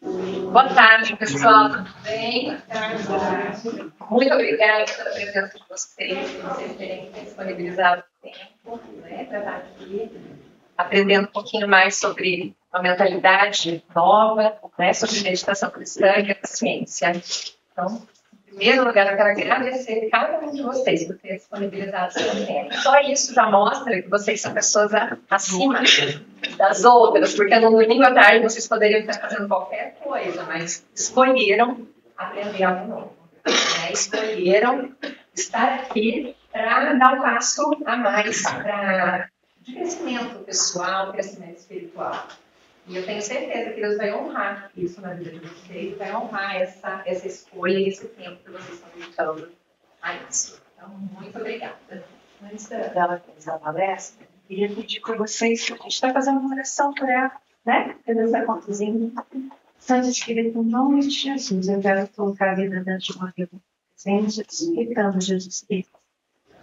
Boa tarde, pessoal. Tudo bem? Boa tarde. Muito obrigada pela presença de vocês, por vocês terem disponibilizado o tempo, né, para estar aqui, aprendendo um pouquinho mais sobre uma mentalidade nova, né, sobre meditação cristã e a ciência. Então, em primeiro lugar, eu quero agradecer cada um de vocês por ter disponibilizado seu tempo. Só isso já mostra que vocês são pessoas acima das outras, porque no domingo à tarde vocês poderiam estar fazendo qualquer coisa, mas escolheram aprender algo novo. Né? Escolheram estar aqui para dar um passo a mais de crescimento pessoal, crescimento espiritual. E eu tenho certeza que Deus vai honrar isso na vida de vocês, vai honrar essa escolha e esse tempo que vocês estão dedicando a isso. Então, muito obrigada. Antes dela começar a palestra, eu queria pedir para vocês, a gente está fazendo uma oração por ela, né? Deus vai conduzir. Santo Espírito, em nome de Jesus, eu quero colocar a vida dentro de uma vida presente, explicando Jesus Cristo.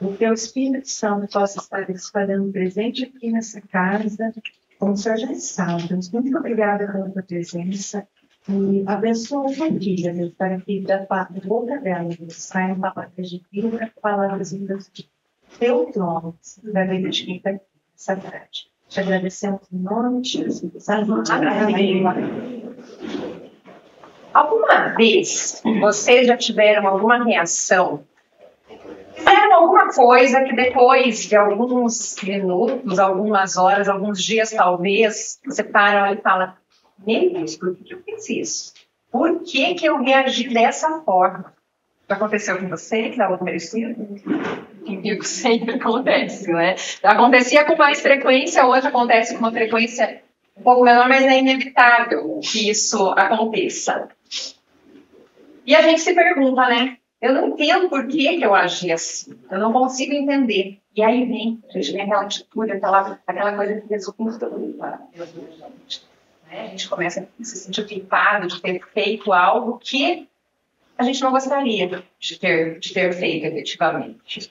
O teu Espírito Santo possa estar fazendo presente aqui nessa casa, como o Senhor já sabe. Deus, muito obrigada pela tua presença. E abençoa a família, Deus, para que da boca dela, Deus, saiam palavras de vida, palavras vindas de teu trono, da vida de quem está aqui nessa tarde. Te agradecemos em nome de Jesus. Amém. Alguma vez vocês já tiveram alguma reação? Fizeram alguma coisa que depois de alguns minutos, algumas horas, alguns dias talvez, você para e fala: meu Deus, por que eu fiz isso? Por que eu reagi dessa forma? Já aconteceu com você? Que algo parecido? Comigo sempre acontece, né? Acontecia com mais frequência, hoje acontece com uma frequência um pouco menor, mas é inevitável que isso aconteça. E a gente se pergunta, né? Eu não entendo por que eu agi assim. Eu não consigo entender. E aí a gente vem aquela atitude, aquela coisa que resulta em culpa. A gente começa a se sentir culpado de ter feito algo que a gente não gostaria de ter feito efetivamente.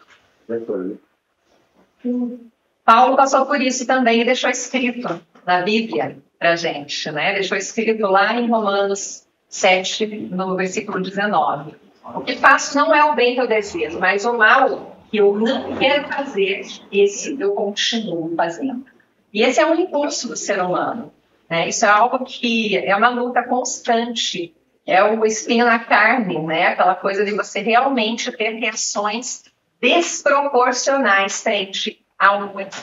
Paulo passou por isso também e deixou escrito na Bíblia para a gente, né? Deixou escrito lá em Romanos 7, no versículo 19. O que faço não é o bem que eu desejo, mas o mal que eu não quero fazer, esse eu continuo fazendo. E esse é um impulso do ser humano. Né? Isso é algo que é uma luta constante. É o espinho na carne, né? Aquela coisa de você realmente ter reações desproporcionais frente a um evento.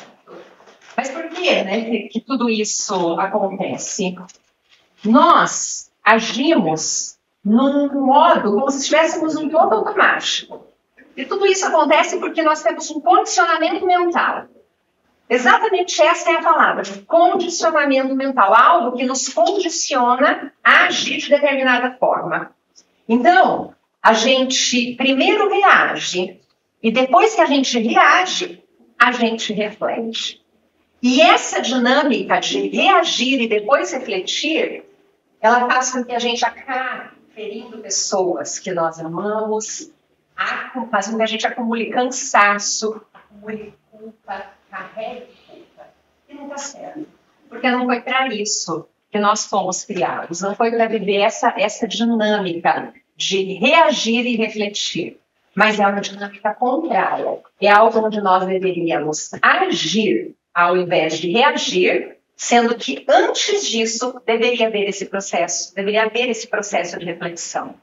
Mas por que, né, que tudo isso acontece? Nós agimos num modo como se estivéssemos num piloto automático. E tudo isso acontece porque nós temos um condicionamento mental. Exatamente essa é a palavra, condicionamento mental, algo que nos condiciona a agir de determinada forma. Então, a gente primeiro reage, e depois que a gente reage, a gente reflete. E essa dinâmica de reagir e depois refletir, ela faz com que a gente acabe ferindo pessoas que nós amamos, faz com que a gente acumule cansaço, acumule culpa, carregue culpa. E não está certo. Porque não foi para isso que nós fomos criados. Não foi para viver essa dinâmica de reagir e refletir. Mas é uma dinâmica contrária. É algo onde nós deveríamos agir ao invés de reagir, sendo que antes disso deveria haver esse processo de reflexão.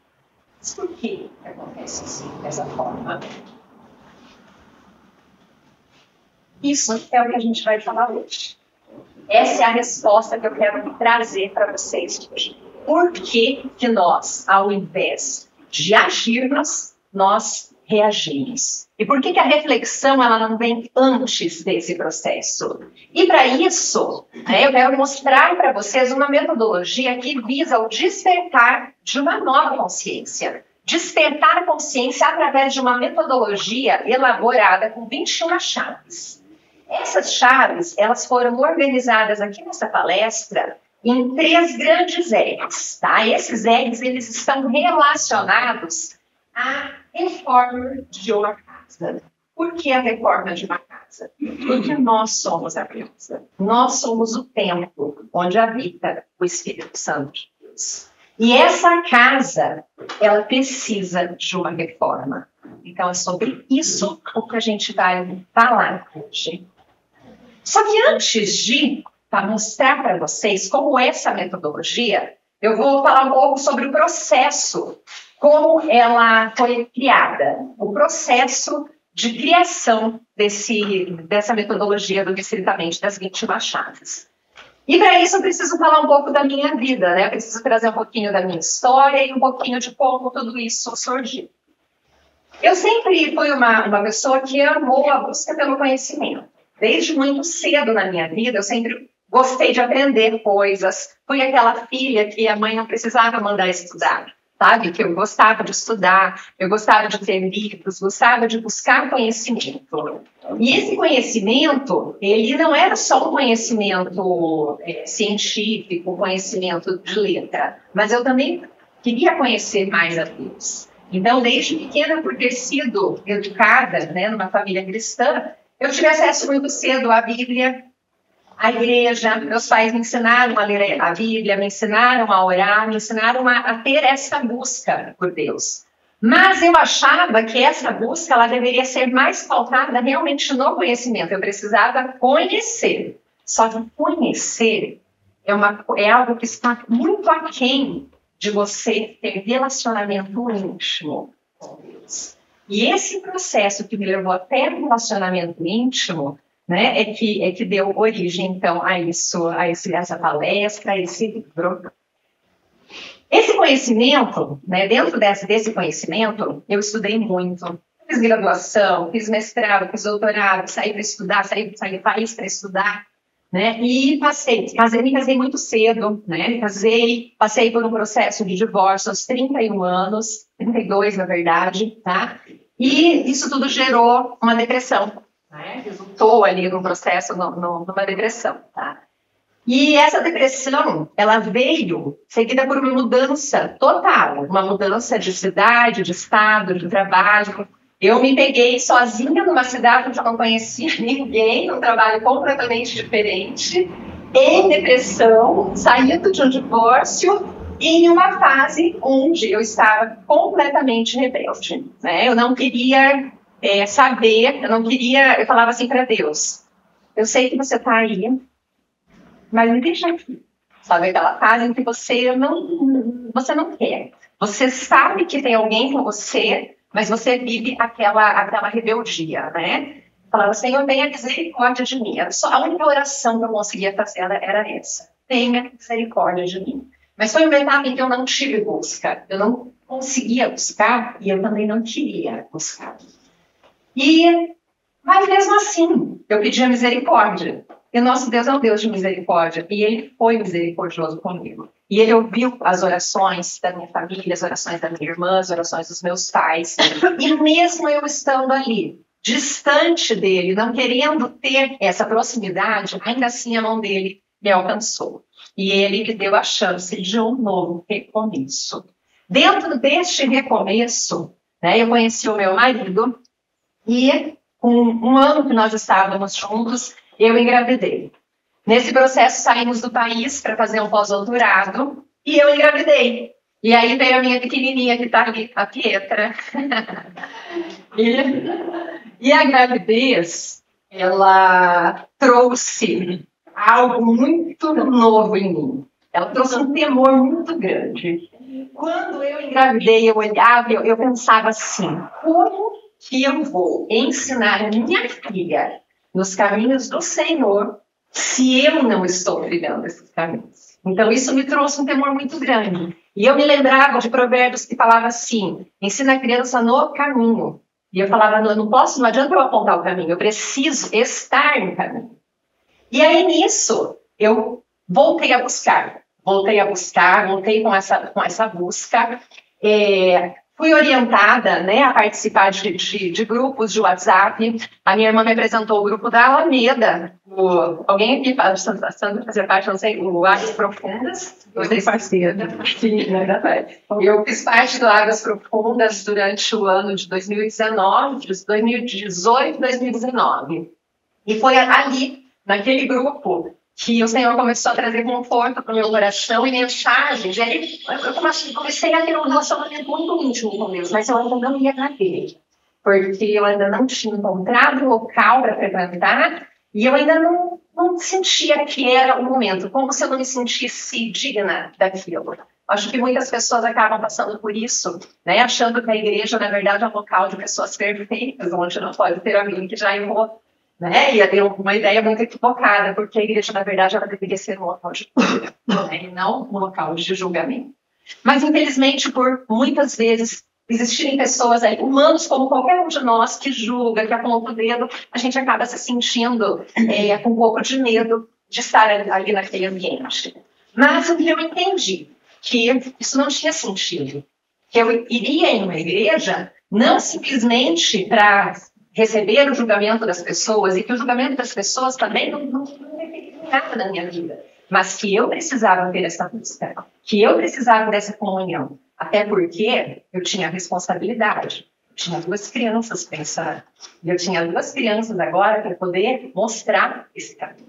Mas por que acontece assim, dessa forma? Isso é o que a gente vai falar hoje. Essa é a resposta que eu quero trazer para vocês hoje. Por que nós, ao invés de agirmos, nós reagimos? E por que a reflexão ela não vem antes desse processo? E para isso, eu quero mostrar para vocês uma metodologia que visa o despertar de uma nova consciência. Despertar a consciência através de uma metodologia elaborada com 21 chaves. Essas chaves, elas foram organizadas aqui nessa palestra em 3 grandes R's, tá? Esses R's, eles estão relacionados à reforma de uma casa. Por que a reforma de uma casa? Porque nós somos a casa. Nós somos o templo onde habita o Espírito Santo de Deus. E essa casa, ela precisa de uma reforma. Então, é sobre isso o que a gente vai falar hoje. Só que antes de mostrar para vocês como é essa metodologia, eu vou falar um pouco sobre o processo, como ela foi criada, o processo de criação dessa metodologia do Distritamente das 20 Baixadas. E para isso eu preciso falar um pouco da minha vida, né? Eu preciso trazer um pouquinho da minha história e um pouquinho de como tudo isso surgiu. Eu sempre fui uma pessoa que amou a busca pelo conhecimento. Desde muito cedo na minha vida, eu sempre gostei de aprender coisas. Fui aquela filha que a mãe não precisava mandar estudar, sabe? Que eu gostava de estudar, eu gostava de ter livros, gostava de buscar conhecimento. E esse conhecimento, ele não era só um conhecimento científico, conhecimento de letra, mas eu também queria conhecer mais a Deus. Então, desde pequena, por ter sido educada, né, numa família cristã, eu tive acesso muito cedo à Bíblia, à igreja. Meus pais me ensinaram a ler a Bíblia, me ensinaram a orar, me ensinaram a ter essa busca por Deus. Mas eu achava que essa busca ela deveria ser mais pautada realmente no conhecimento. Eu precisava conhecer. Só que conhecer é algo que está muito aquém de você ter relacionamento íntimo com Deus. E esse processo que me levou até o relacionamento íntimo, né, é que deu origem, então, a essa palestra, a esse livro. Esse conhecimento, né, dentro desse conhecimento, eu estudei muito. Fiz graduação, fiz mestrado, fiz doutorado, saí para estudar, saí do país para estudar. Né? E me casei muito cedo, né? Passei por um processo de divórcio aos 31 anos, 32 na verdade, tá? E isso tudo gerou uma depressão, né? Resultou ali num processo, numa depressão, tá? E essa depressão, ela veio seguida por uma mudança total, uma mudança de cidade, de estado, de trabalho. Eu me peguei sozinha numa cidade onde eu não conhecia ninguém, num trabalho completamente diferente, em depressão, saindo de um divórcio, e em uma fase onde eu estava completamente rebelde. Né? Eu não queria saber, eu falava assim para Deus, eu sei que você está aí, mas me deixa aqui. Sabe aquela fase em que você não quer. Você sabe que tem alguém com você, mas você vive aquela rebeldia, né? Falava, Senhor, tenha misericórdia de mim. A única oração que eu conseguia fazer era essa. Tenha misericórdia de mim. Mas foi uma etapa em que eu não tive busca. Eu não conseguia buscar e eu também não queria buscar. Mas mesmo assim, eu pedia misericórdia. E o nosso Deus é um Deus de misericórdia. E Ele foi misericordioso comigo. E Ele ouviu as orações da minha família, as orações da minha irmã, as orações dos meus pais. E mesmo eu estando ali, distante dEle, não querendo ter essa proximidade, ainda assim a mão dEle me alcançou. E Ele me deu a chance de um novo recomeço. Dentro deste recomeço, né, eu conheci o meu marido e com um ano que nós estávamos juntos, eu engravidei. Nesse processo, saímos do país para fazer um pós-doutorado e eu engravidei. E aí veio a minha pequenininha que está ali, a Pietra. E a gravidez, ela trouxe algo muito novo em mim. Ela trouxe um temor muito grande. Quando eu engravidei, eu olhava e eu pensava assim, como que eu vou ensinar a minha filha nos caminhos do Senhor, se eu não estou trilhando esses caminhos. Então, isso me trouxe um temor muito grande. E eu me lembrava de provérbios que falavam assim, ensina a criança no caminho. E eu falava, não adianta eu apontar o caminho, eu preciso estar no caminho. E aí, nisso, eu voltei a buscar, voltei com essa busca. Fui orientada, né, a participar de grupos de WhatsApp. A minha irmã me apresentou o grupo da Alameda. Alguém aqui fazer parte, não sei, o Águas Profundas. Vocês parceira. Eu fiz parte do Águas Profundas durante o ano de 2019, 2018 e 2019. E foi ali, naquele grupo, que o Senhor começou a trazer conforto para o meu coração e mensagens. E aí eu comecei a ter um relacionamento muito íntimo com Deus, mas eu ainda não ia na igreja, porque eu ainda não tinha encontrado um local para frequentar e eu ainda não sentia que era o momento, como se eu não me sentisse digna daquilo. Acho que muitas pessoas acabam passando por isso, né? Achando que a igreja, na verdade, é um local de pessoas perfeitas, onde não pode ter alguém que já errou. Né? E eu tenho uma ideia muito equivocada, porque a igreja, na verdade, ela deveria ser um local de né? E não um local de julgamento. Mas, infelizmente, por muitas vezes existirem pessoas aí, humanos como qualquer um de nós, que julga, que aponta o dedo, a gente acaba se sentindo com um pouco de medo de estar ali naquele ambiente. Mas o que eu entendi, que isso não tinha sentido. Que eu iria em uma igreja não simplesmente para receber o julgamento das pessoas, e que o julgamento das pessoas também não definiu nada na minha vida, mas que eu precisava ter essa busca, que eu precisava dessa comunhão, até porque eu tinha responsabilidade. Eu tinha 2 crianças pensando, e eu tinha 2 crianças agora para poder mostrar esse caminho.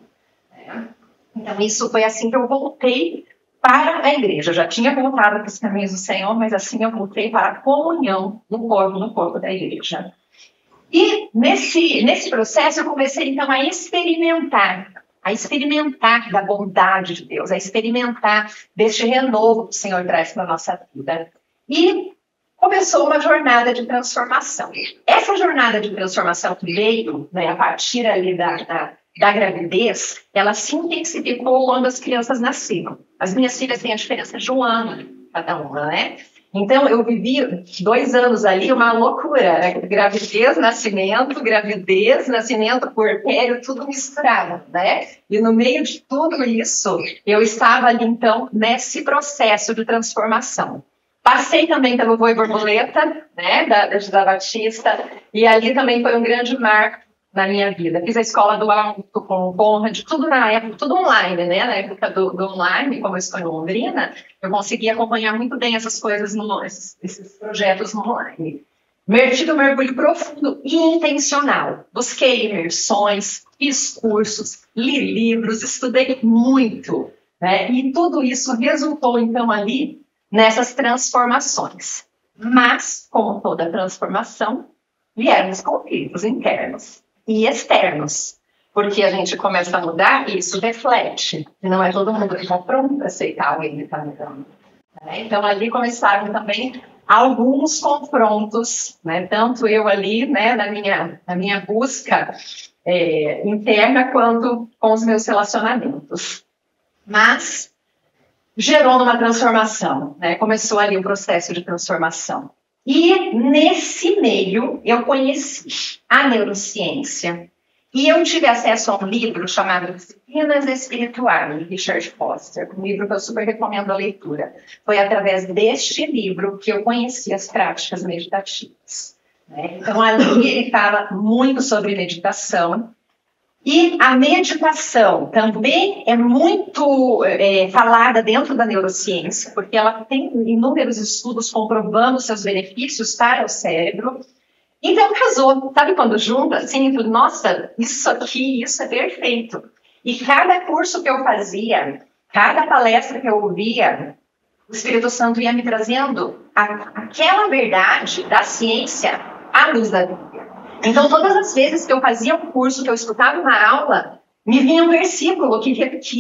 Então isso foi assim que eu voltei para a igreja. Eu já tinha voltado para os caminhos do Senhor, mas assim eu voltei para a comunhão no corpo da igreja. E nesse processo eu comecei então a experimentar da bondade de Deus, a experimentar deste renovo que o Senhor traz para a nossa vida. E começou uma jornada de transformação. Essa jornada de transformação que veio, né, a partir ali da gravidez, ela se intensificou quando as crianças nasceram. As minhas filhas têm a diferença de 1 ano, cada uma, né? Então, eu vivi 2 anos ali, uma loucura, né? Gravidez, nascimento, puerpério, tudo misturado, né? E no meio de tudo isso, eu estava ali, então, nesse processo de transformação. Passei também pelo Voe Borboleta, né, da Batista, e ali também foi um grande marco na minha vida. Fiz a escola do alto com o Conrad, tudo na época, tudo online, né? Na época do online, como eu estou em Londrina, eu consegui acompanhar muito bem essas coisas, esses projetos no online. Tive um mergulho profundo e intencional. Busquei imersões, fiz cursos, li livros, estudei muito, né? E tudo isso resultou, então, ali nessas transformações. Mas, como toda transformação, vieram os conflitos internos e externos, porque a gente começa a mudar e isso reflete, e não é todo mundo que está pronto para aceitar o que está mudando. Né? Então, ali começaram também alguns confrontos, né? Tanto eu ali, né, na minha busca interna, quanto com os meus relacionamentos. Mas gerou uma transformação, né? Começou ali o processo de transformação. E nesse meio eu conheci a neurociência e eu tive acesso a um livro chamado Disciplinas Espirituais, de Richard Foster, um livro que eu super recomendo a leitura. Foi através deste livro que eu conheci as práticas meditativas. Né? Então ali ele fala muito sobre meditação. E a meditação também é muito falada dentro da neurociência, porque ela tem inúmeros estudos comprovando seus benefícios para o cérebro. Então, casou. Sabe quando junta? Assim, nossa, isso aqui, isso é perfeito. E cada curso que eu fazia, cada palestra que eu ouvia, o Espírito Santo ia me trazendo aquela verdade da ciência à luz da Bíblia. Então, todas as vezes que eu fazia um curso, que eu escutava uma aula, me vinha um versículo que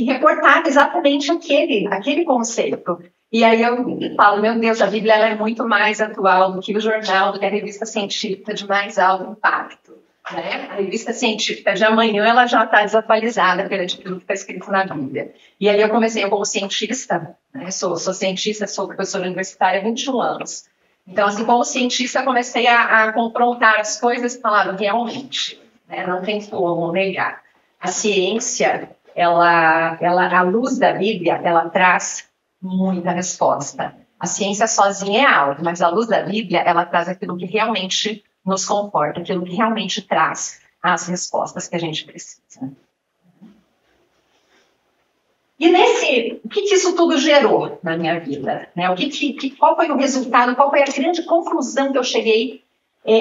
reportava exatamente aquele conceito. E aí eu falo, meu Deus, a Bíblia ela é muito mais atual do que o jornal, do que a revista científica de mais alto impacto. Né? A revista científica de amanhã ela já está desatualizada perante aquilo que está escrito na Bíblia. E aí eu como cientista, né? Sou cientista, sou professora universitária há 21 anos. Então, assim, como cientista, comecei a confrontar as coisas e falar realmente, né? Não tem como negar. A ciência, à luz da Bíblia, ela traz muita resposta. A ciência sozinha é algo, mas à luz da Bíblia, ela traz aquilo que realmente nos conforta, aquilo que realmente traz as respostas que a gente precisa. E o que isso tudo gerou na minha vida? Né? Qual foi o resultado, qual foi a grande conclusão que eu cheguei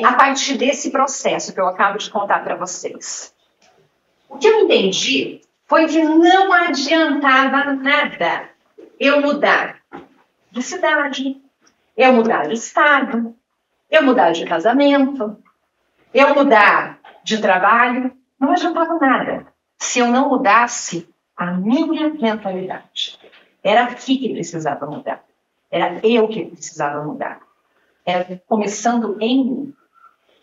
a partir desse processo que eu acabo de contar para vocês? O que eu entendi foi que não adiantava nada eu mudar de cidade, eu mudar de estado, eu mudar de casamento, eu mudar de trabalho. Não adiantava nada se eu não mudasse a minha mentalidade. Era aqui que precisava mudar. Era eu que precisava mudar. Era começando em mim.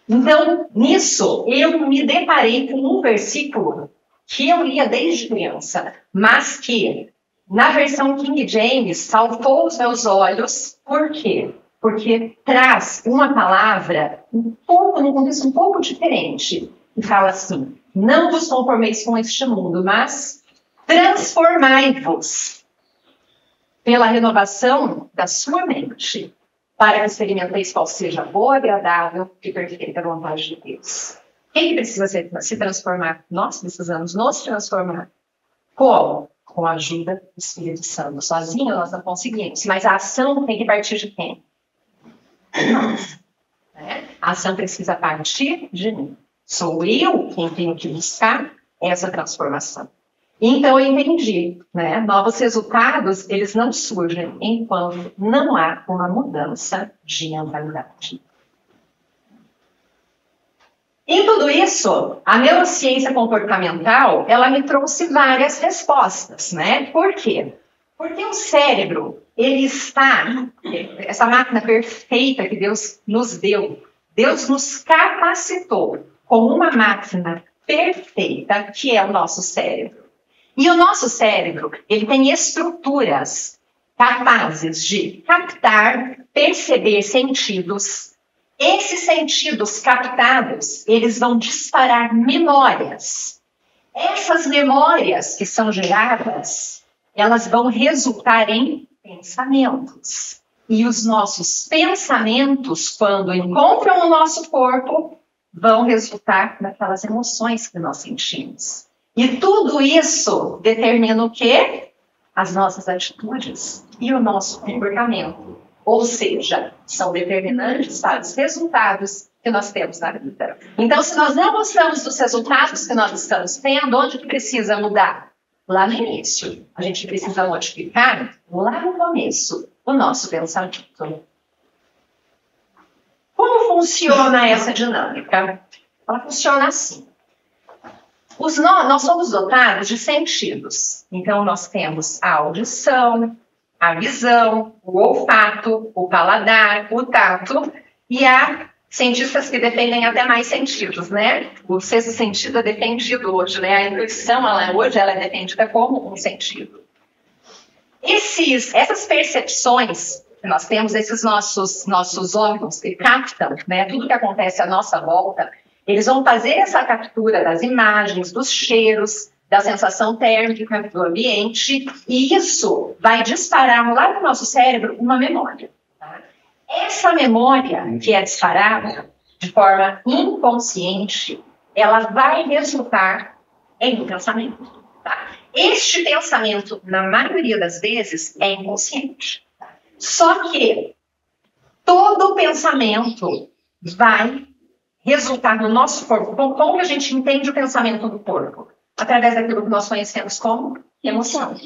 Então, nisso, eu me deparei com um versículo que eu lia desde criança, mas que, na versão King James, saltou os meus olhos. Por quê? Porque traz uma palavra num contexto um pouco diferente. E fala assim: não vos conformeis com este mundo, mas transformai-vos pela renovação da sua mente, para que experimenteis qual seja a boa, agradável e perfeita vontade de Deus. Quem precisa se transformar? Nós precisamos nos transformar. Como? Com a ajuda do Espírito Santo. Sozinho nós não conseguimos, mas a ação tem que partir de quem? Nós. Né? A ação precisa partir de mim. Sou eu quem tenho que buscar essa transformação. Então eu entendi, né? Novos resultados, eles não surgem enquanto não há uma mudança de mentalidade. Em tudo isso, a neurociência comportamental, ela me trouxe várias respostas, né? Por quê? Porque o cérebro, ele está, essa máquina perfeita que Deus nos deu, Deus nos capacitou com uma máquina perfeita que é o nosso cérebro. E o nosso cérebro, ele tem estruturas capazes de captar, perceber sentidos. Esses sentidos captados, eles vão disparar memórias. Essas memórias que são geradas, elas vão resultar em pensamentos. E os nossos pensamentos, quando encontram o nosso corpo, vão resultar naquelas emoções que nós sentimos. E tudo isso determina o quê? As nossas atitudes e o nosso comportamento. Ou seja, são determinantes para os resultados que nós temos na vida. Então, se nós não gostamos dos resultados que nós estamos tendo, onde que precisa mudar? Lá no início. A gente precisa modificar lá no começo o nosso pensamento. Como funciona essa dinâmica? Ela funciona assim. Nós somos dotados de sentidos. Então, nós temos a audição, a visão, o olfato, o paladar, o tato, e há cientistas que defendem até mais sentidos, né? O sexto sentido é defendido hoje, né? A intuição, hoje, ela é defendida como um sentido. Essas percepções que nós temos, esses nossos órgãos que captam, né, tudo que acontece à nossa volta, eles vão fazer essa captura das imagens, dos cheiros, da sensação térmica do ambiente, e isso vai disparar lá no nosso cérebro uma memória. Tá? Essa memória que é disparada de forma inconsciente, ela vai resultar em um pensamento. Tá? Este pensamento, na maioria das vezes, é inconsciente. Tá? Só que todo pensamento vai resultar no nosso corpo. Como a gente entende o pensamento do corpo? Através daquilo que nós conhecemos como emoção.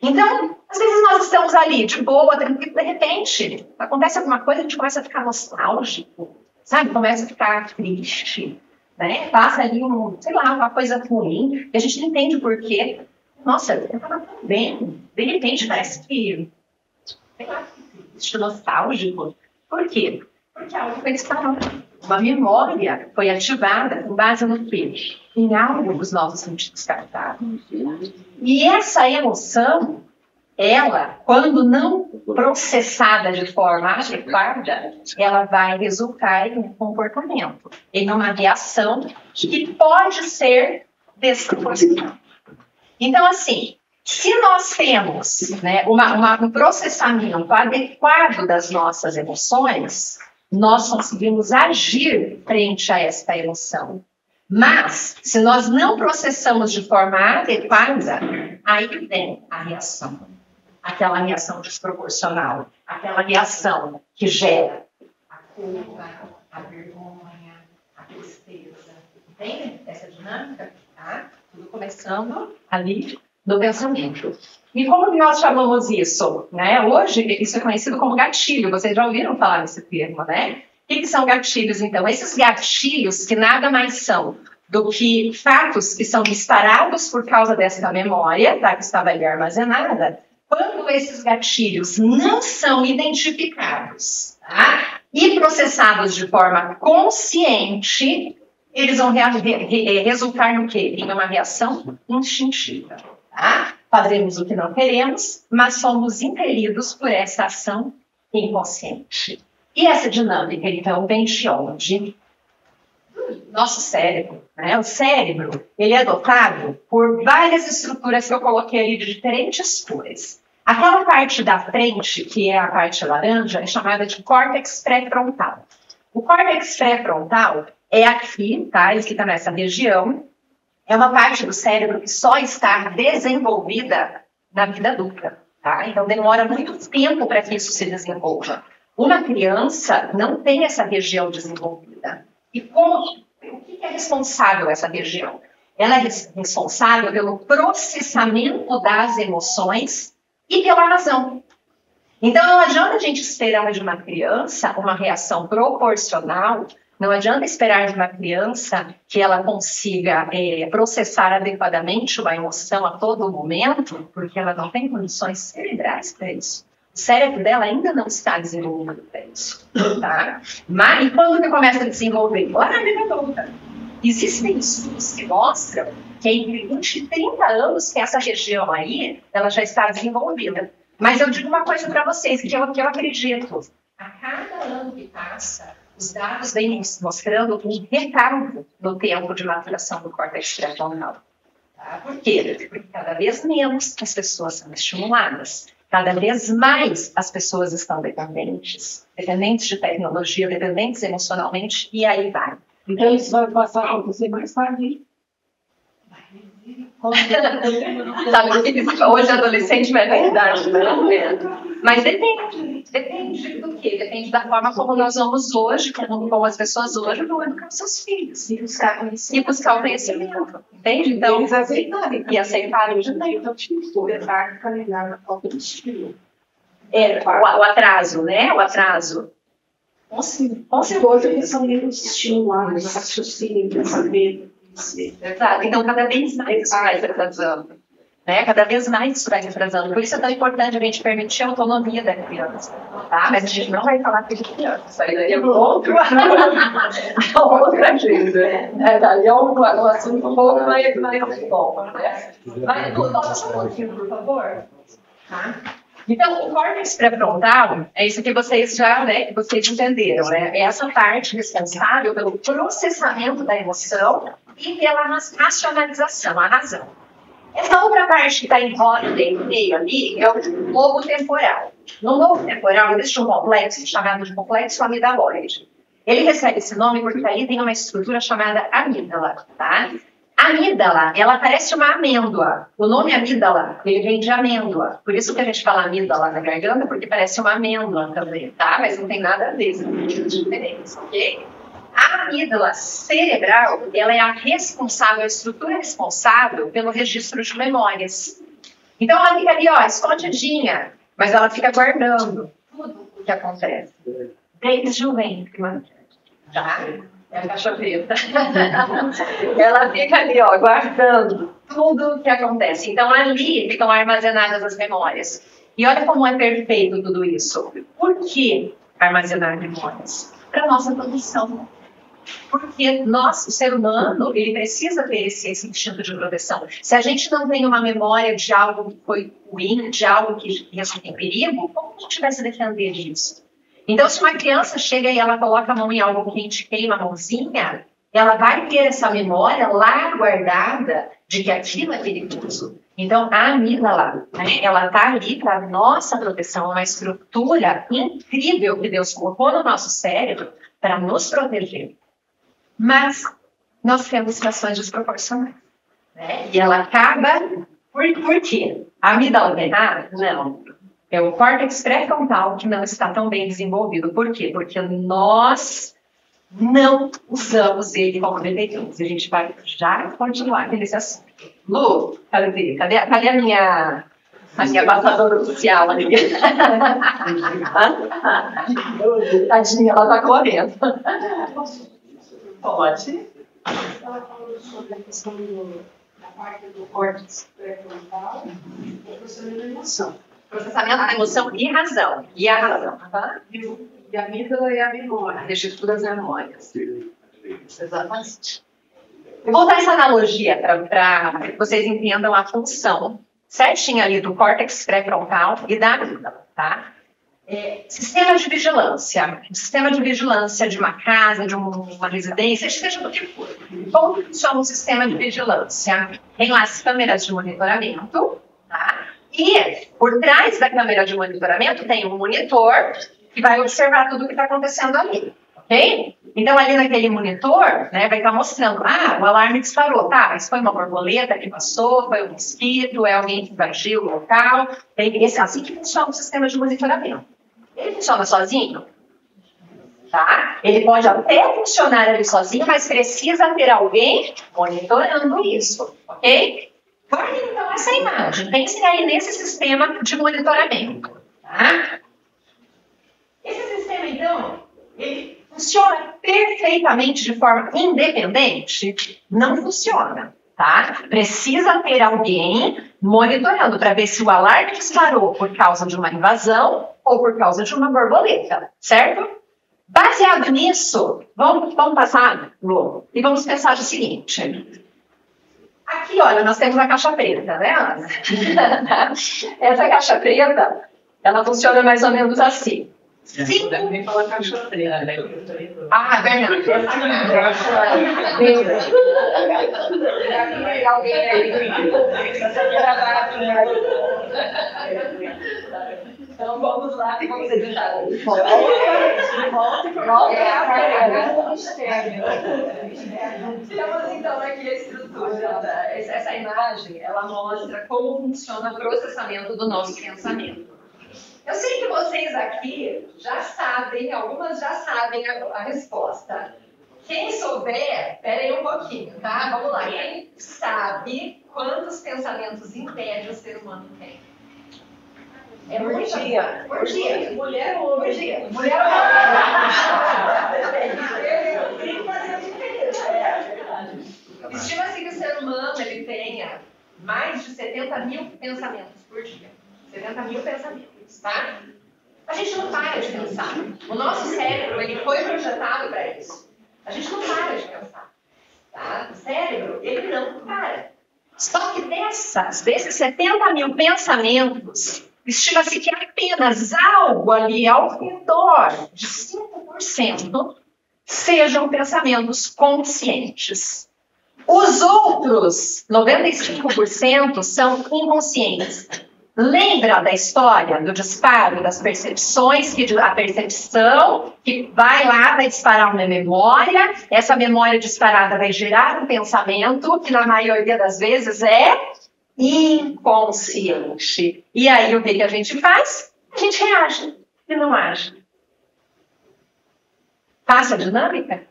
Então, às vezes nós estamos ali de boa, de repente, acontece alguma coisa, a gente começa a ficar nostálgico, sabe? Começa a ficar triste, né? Passa ali uma coisa ruim, e a gente não entende o porquê. Nossa, eu estava tão bem, de repente parece que, sei lá, triste, nostálgico. Por quê? Porque algo foi disparado. Uma memória foi ativada com base no quê? Em algo dos nossos sentidos captados. E essa emoção, ela, quando não processada de forma adequada, ela vai resultar em um comportamento, em uma reação que pode ser desproporcional. Então, assim, se nós temos, né, um processamento adequado das nossas emoções, nós conseguimos agir frente a esta emoção. Mas, se nós não processamos de forma adequada, aí vem a reação. Aquela reação desproporcional. Aquela reação que gera a culpa, a vergonha, a tristeza. Entende essa dinâmica? Tá? Tudo começando ali do pensamento. E como que nós chamamos isso? Né? Hoje, isso é conhecido como gatilho. Vocês já ouviram falar nesse termo, né? O que são gatilhos, então? Esses gatilhos que nada mais são do que fatos que são disparados por causa dessa memória, tá, que estava ali armazenada, quando esses gatilhos não são identificados, tá, e processados de forma consciente, eles vão resultar no quê? Em uma reação instintiva. Tá? Fazemos o que não queremos, mas somos impelidos por essa ação inconsciente. E essa dinâmica, então, vem de onde? Nosso cérebro. Né? O cérebro, ele é dotado por várias estruturas que eu coloquei ali de diferentes cores. Aquela parte da frente, que é a parte laranja, é chamada de córtex pré-frontal. O córtex pré-frontal é aqui, tá? Ele fica nessa região. É uma parte do cérebro que só está desenvolvida na vida adulta, tá? Então demora muito tempo para que isso se desenvolva. Uma criança não tem essa região desenvolvida. E o que é responsável essa região? Ela é responsável pelo processamento das emoções e pela razão. Então não adianta a gente esperar de uma criança uma reação proporcional. Não adianta esperar de uma criança que ela consiga processar adequadamente uma emoção a todo momento, porque ela não tem condições cerebrais para isso. O cérebro dela ainda não está desenvolvido para isso. Tá? Mas, e quando que começa a desenvolver? Lá na vida adulta. Existem estudos que mostram que entre 20 e 30 anos que essa região aí, ela já está desenvolvida. Mas eu digo uma coisa para vocês, que eu acredito. A cada ano que passa, os dados vêm mostrando um retardo no tempo de maturação do córtex pré-frontal. Tá? Por quê? Porque cada vez menos as pessoas são estimuladas. Cada vez mais as pessoas estão dependentes de tecnologia, dependentes emocionalmente, e aí vai. Então isso vai passar a acontecer mais tarde. Sabe, hoje adolescente vai ter idade, né? Mas depende do quê? Depende da forma como nós vamos hoje, como as pessoas hoje vão educar seus filhos. E buscar o conhecimento. Entende? Então, eles aceitarem. E aceitarem de tempo. Então, tipo, levar para ligar na falta de estilo. O atraso, né? O atraso. Com certeza, eles são menos estimulados, raciocínio, pensamento. Exato. Então, cada vez mais isso vai se atrasando. Né? Cada vez mais isso vai se atrasando. Por isso é tão importante a gente permitir a autonomia da criança. Tá? Mas a gente não vai falar de criança. Isso aí é outra agenda. Daí é um assunto um pouco mais bom. Né? Vai, volta um pouquinho, por favor. Tá? Então, o córtex pré-frontal é isso que vocês já, né, que vocês entenderam, né? É essa parte responsável pelo processamento da emoção e pela racionalização, a razão. Essa outra parte que está em roda no meio ali é o lobo temporal. No lobo temporal existe um complexo chamado de complexo amidaloide. Ele recebe esse nome porque ali tem uma estrutura chamada amígdala, tá? A amígdala, ela parece uma amêndoa. O nome amígdala, ele vem de amêndoa. Por isso que a gente fala amígdala na garganta, porque parece uma amêndoa também, tá? Mas não tem nada a ver, são diferentes, ok? A amígdala cerebral, ela é a estrutura responsável pelo registro de memórias. Então ela fica ali, ó, escondidinha, mas ela fica guardando tudo o que acontece. Desde o ventre, tá? É a caixa preta. Ela fica ali, ó, guardando tudo o que acontece. Então, ali ficam armazenadas as memórias. E olha como é perfeito tudo isso. Por que armazenar memórias? Para nossa proteção. Porque nós, o ser humano, ele precisa ter esse instinto de proteção. Se a gente não tem uma memória de algo que foi ruim, de algo que resulta em perigo, como a gente vai se defender disso? Então, se uma criança chega e ela coloca a mão em algo quente, queima a mãozinha, ela vai ter essa memória lá guardada de que aquilo é perigoso. Então, a amígdala, né, ela está ali para nossa proteção, uma estrutura incrível que Deus colocou no nosso cérebro para nos proteger. Mas nós temos situações desproporcionais. Né? E ela acaba... Por quê? A amígdala está errada? Não. É o córtex pré-frontal que não está tão bem desenvolvido. Por quê? Porque nós não usamos ele como deveríamos. A gente vai já continuar nesse assunto. Lu, cadê a minha passadora oficial ali? Tadinha, ela tá correndo. Pode. Ela falou sobre a questão da parte do córtex pré-frontal e processamento da emoção. Processamento da emoção e razão. E a razão. Tá? E a amígdala e a memória. Registro das memórias. Exatamente. Eu vou usar essa analogia para que vocês entendam a função certinha ali do córtex pré-frontal e da amígdala, tá? Sistema de vigilância. Sistema de vigilância de uma casa, de uma residência, seja do que for. Como funciona um sistema de vigilância? Tem lá as câmeras de monitoramento, tá? E por trás da câmera de monitoramento tem um monitor que vai observar tudo o que está acontecendo ali, ok? Então, ali naquele monitor, né, vai estar mostrando, o alarme disparou, tá, mas foi uma borboleta que passou, foi um mosquito, é alguém que invadiu o local. É assim que funciona o sistema de monitoramento. Ele funciona sozinho? Tá? Ele pode até funcionar ali sozinho, mas precisa ter alguém monitorando isso, ok? Guardem então essa imagem, pensem aí nesse sistema de monitoramento, tá? Esse sistema, então, ele funciona perfeitamente de forma independente? Não funciona, tá? Precisa ter alguém monitorando para ver se o alarme disparou por causa de uma invasão ou por causa de uma borboleta, certo? Baseado nisso, vamos passar, Lu, e vamos pensar o seguinte. Aqui, olha, nós temos a caixa preta, né, Ana? Essa caixa preta, ela funciona mais ou menos assim. Sim. Deve falar caixa preta, né? Verdade. Então vamos lá e vamos editar. Temos então aqui a estrutura. Essa imagem, ela mostra como funciona o processamento do nosso pensamento. Eu sei que vocês aqui já sabem, algumas já sabem a resposta. Quem souber, peraí um pouquinho, tá? Vamos lá. Quem sabe quantos pensamentos em média o ser humano tem? É por dia. Por dia. Mulher ou homem? Por dia. Mulher ou homem? Tem que fazer a diferença. Estima-se que o ser humano ele tenha mais de 70 mil pensamentos por dia. 70 mil pensamentos, tá? A gente não para de pensar. O nosso cérebro, ele foi projetado para isso. A gente não para de pensar, tá? O cérebro, ele não para. Só que desses 70 mil pensamentos, estima-se que apenas algo ali ao redor de 5% sejam pensamentos conscientes. Os outros 95% são inconscientes. Lembra da história do disparo, das percepções, a percepção que vai lá, vai disparar uma memória, essa memória disparada vai gerar um pensamento que na maioria das vezes é inconsciente. E aí o que a gente faz? A gente reage e não age. Passa a dinâmica?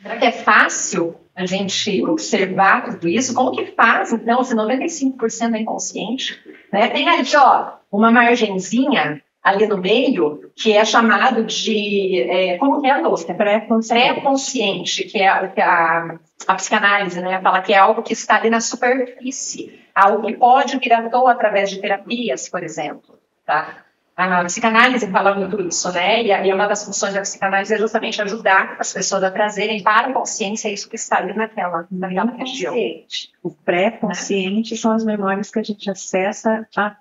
Será que é fácil a gente observar tudo isso? Como que faz, então, se 95% é inconsciente? Né? Tem ali, uma margenzinha ali no meio, que é chamado de, como que é a louca? Pré-consciente, que é a psicanálise, né? Fala que é algo que está ali na superfície, algo que pode vir à tona através de terapias, por exemplo, tá? A psicanálise fala muito isso, né? E uma das funções da psicanálise é justamente ajudar as pessoas a trazerem para a consciência isso que está ali naquela região. O pré-consciente são as memórias que a gente acessa a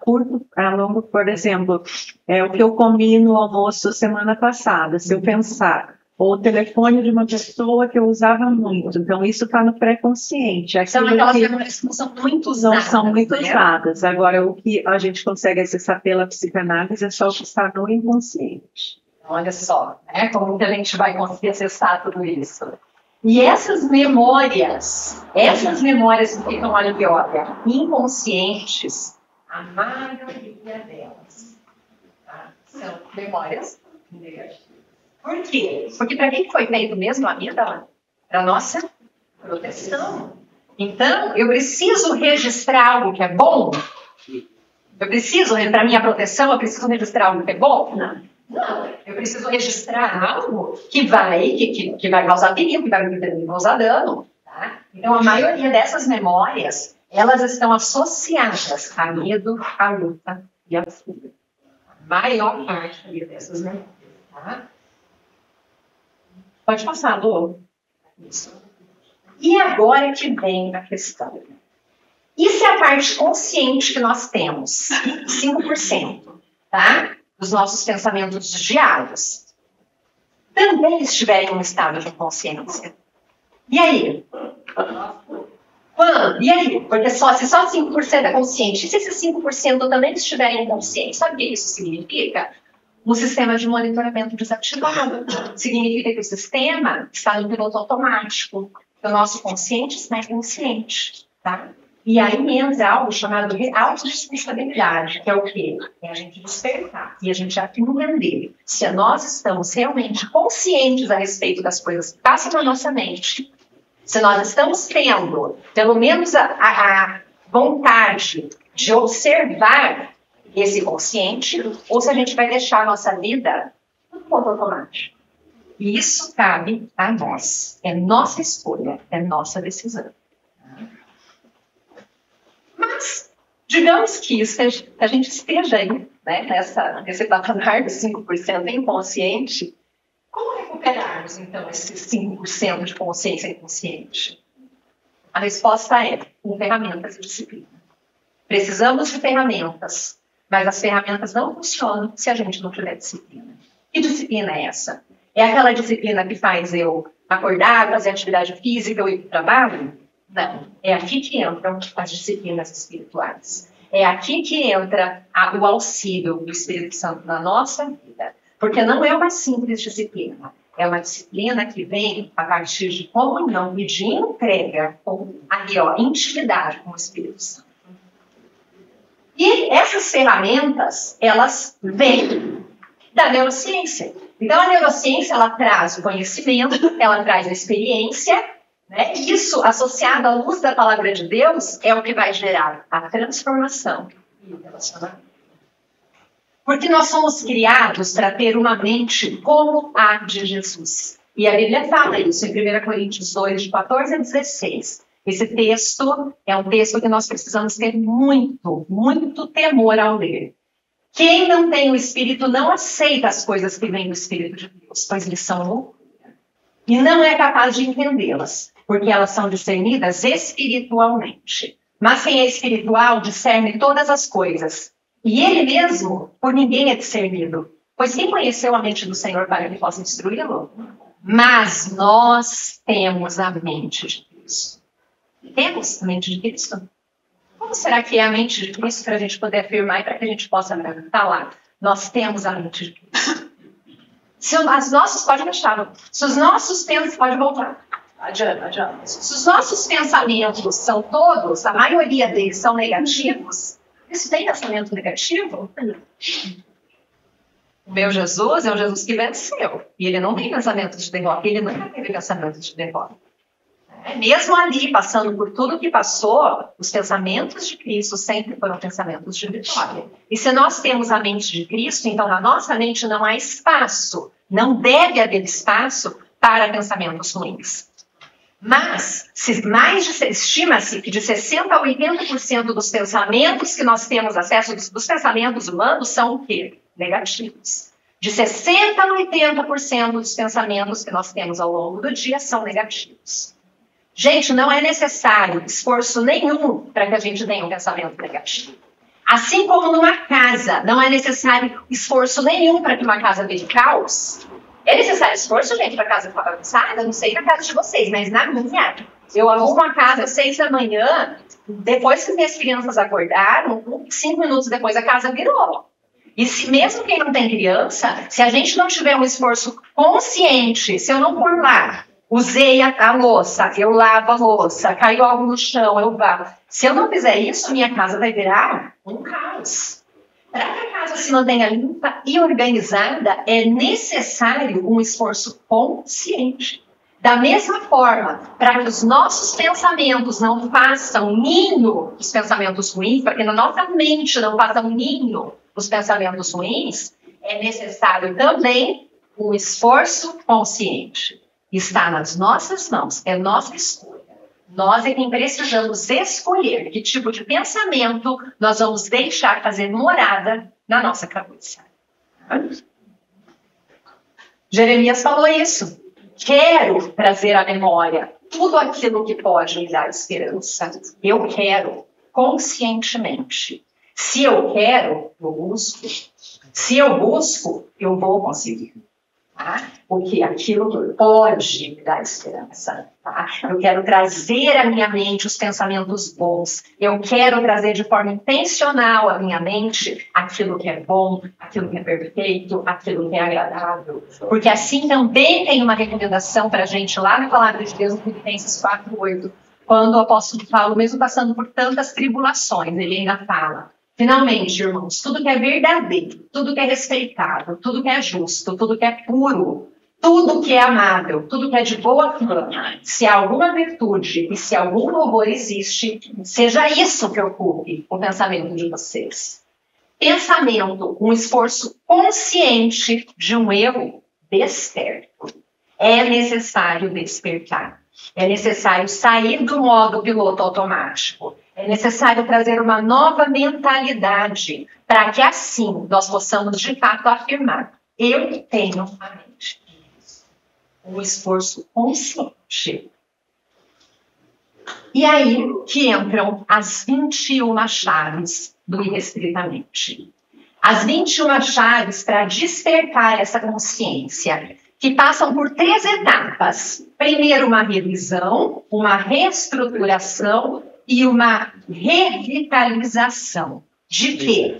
longo, por exemplo, o que eu comi no almoço semana passada, se eu pensar. Ou o telefone de uma pessoa que eu usava muito. Então, isso está no pré-consciente. São aquelas memórias que não são muito usadas. Não são muito usadas. Agora, o que a gente consegue acessar pela psicanálise é só o que está no inconsciente. Olha só, né? Como que a gente vai conseguir acessar tudo isso? E essas memórias que ficam ali, olha, inconscientes, a maioria delas, tá? São memórias negativas. Por quê? Porque para que foi feito mesmo a amígdala? Para nossa proteção. Então, eu preciso registrar algo que é bom? Eu preciso, para minha proteção, eu preciso registrar algo que é bom? Não. Eu preciso registrar algo que vai causar perigo, que vai me causar dano. Tá? Então, a maioria dessas memórias, elas estão associadas a medo, a luta e a fuga. A maior parte dessas memórias. Tá? Pode passar, Lu. Isso. E agora que vem a questão. Isso é a parte consciente que nós temos, 5%, tá? Dos nossos pensamentos diários. Também estiverem em um estado de consciência. E aí? Quando? E aí? Porque se só 5% é consciente, e se esses 5% também estiverem inconscientes, sabe o que isso significa? Um sistema de monitoramento desativado. Significa que o sistema está no piloto automático. O nosso consciente está inconsciente, tá? E aí entra algo chamado de autorresponsabilidade, que é o quê? É a gente despertar e a gente entender se nós estamos realmente conscientes a respeito das coisas que passam na nossa mente, se nós estamos tendo, pelo menos, a vontade de observar esse consciente, ou se a gente vai deixar a nossa vida no ponto automático. E isso cabe a nós. É nossa escolha, é nossa decisão. Mas, digamos que a gente esteja aí, né, nesse patamar de 5% inconsciente, como recuperarmos, então, esses 5% de consciência inconsciente? A resposta é com ferramentas de disciplina. Precisamos de ferramentas, mas as ferramentas não funcionam se a gente não tiver disciplina. Que disciplina é essa? É aquela disciplina que faz eu acordar, fazer atividade física ou ir para o trabalho? Não. É aqui que entram as disciplinas espirituais. É aqui que entra o auxílio do Espírito Santo na nossa vida. Porque não é uma simples disciplina. É uma disciplina que vem a partir de comunhão e de entrega, com intimidade com o Espírito Santo. E essas ferramentas, elas vêm da neurociência. Então, a neurociência, ela traz o conhecimento, ela traz a experiência, né? Isso, associado à luz da palavra de Deus, é o que vai gerar a transformação e o relacionamento. Porque nós somos criados para ter uma mente como a de Jesus. E a Bíblia fala isso em 1 Coríntios 2, de 14 a 16. Esse texto é um texto que nós precisamos ter muito, muito temor ao ler. Quem não tem o Espírito não aceita as coisas que vêm do Espírito de Deus, pois eles são loucura. E não é capaz de entendê-las, porque elas são discernidas espiritualmente. Mas quem é espiritual discerne todas as coisas. E ele mesmo, por ninguém é discernido. Pois quem conheceu a mente do Senhor para que possa instruí-lo? Mas nós temos a mente de Cristo. Temos a mente de Cristo? Como será que é a mente de Cristo para a gente poder afirmar e para que a gente possa estar lá? Nós temos a mente de Cristo. Pode deixar. Se os nossos pensamentos... Pode voltar. Adianta. Se os nossos pensamentos são todos, a maioria deles são negativos, isso tem pensamento negativo? O meu Jesus é um Jesus que venceu. E ele não tem pensamento de derrota. Ele nunca teve pensamento de derrota. Mesmo ali, passando por tudo que passou, os pensamentos de Cristo sempre foram pensamentos de vitória. E se nós temos a mente de Cristo, então na nossa mente não há espaço, não deve haver espaço para pensamentos ruins. Mas, estima-se que de 60% a 80% dos pensamentos que nós temos acesso, dos pensamentos humanos, são o quê? Negativos. De 60% a 80% dos pensamentos que nós temos ao longo do dia são negativos. Gente, não é necessário esforço nenhum para que a gente tenha um pensamento negativo. Assim como numa casa, não é necessário esforço nenhum para que uma casa vire caos. É necessário esforço, gente, para a casa ficar bagunçada? Não sei na casa de vocês, mas na minha, eu arrumo a casa às 6 da manhã, depois que minhas crianças acordaram, 5 minutos depois a casa virou. E se mesmo quem não tem criança, se a gente não tiver um esforço consciente, se eu não for lá, usei a louça, eu lavo a louça, caiu algo no chão, eu valo. Se eu não fizer isso, minha casa vai virar um caos. Para que a casa se mantenha limpa e organizada, é necessário um esforço consciente. Da mesma forma, para que os nossos pensamentos não façam ninho os pensamentos ruins, para que na nossa mente não façam ninho os pensamentos ruins, é necessário também um esforço consciente. Está nas nossas mãos, é nossa escolha. Nós é quem precisamos escolher que tipo de pensamento nós vamos deixar fazer morada na nossa cabeça. Jeremias falou isso. Quero trazer à memória tudo aquilo que pode me dar esperança. Eu quero, conscientemente. Se eu quero, eu busco. Se eu busco, eu vou conseguir. Tá? Porque aquilo que pode me dar esperança. Tá? Eu quero trazer à minha mente os pensamentos bons. Eu quero trazer de forma intencional à minha mente aquilo que é bom, aquilo que é perfeito, aquilo que é agradável. Porque assim também tem uma recomendação para a gente lá na Palavra de Deus, em Filipenses 4:8, quando o apóstolo Paulo, mesmo passando por tantas tribulações, ele ainda fala: finalmente, irmãos, tudo que é verdadeiro, tudo que é respeitável, tudo que é justo, tudo que é puro, tudo que é amável, tudo que é de boa fama, se há alguma virtude e se algum louvor existe, seja isso que ocupe o pensamento de vocês. Pensamento, um esforço consciente de um erro desperto. É necessário despertar. É necessário sair do modo piloto automático. É necessário trazer uma nova mentalidade para que assim nós possamos de fato afirmar: eu tenho a mente. Um esforço consciente. E aí que entram as 21 chaves do Irrestritamente. As 21 chaves para despertar essa consciência, que passam por 3 etapas. Primeiro, uma revisão, uma reestruturação e uma revitalização. De quê?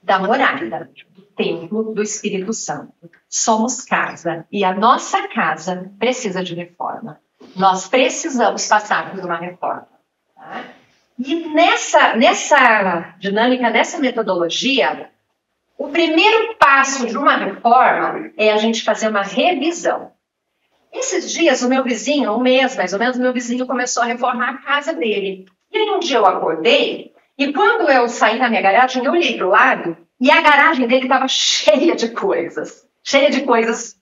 Da morada, do templo do Espírito Santo. Somos casa e a nossa casa precisa de reforma. Nós precisamos passar por uma reforma. Tá? E nessa dinâmica, nessa metodologia, o primeiro passo de uma reforma é a gente fazer uma revisão. Esses dias, o meu vizinho, um mês mais ou menos, o meu vizinho começou a reformar a casa dele. E aí um dia eu acordei, e quando eu saí da minha garagem, eu olhei para o lado, e a garagem dele estava cheia de coisas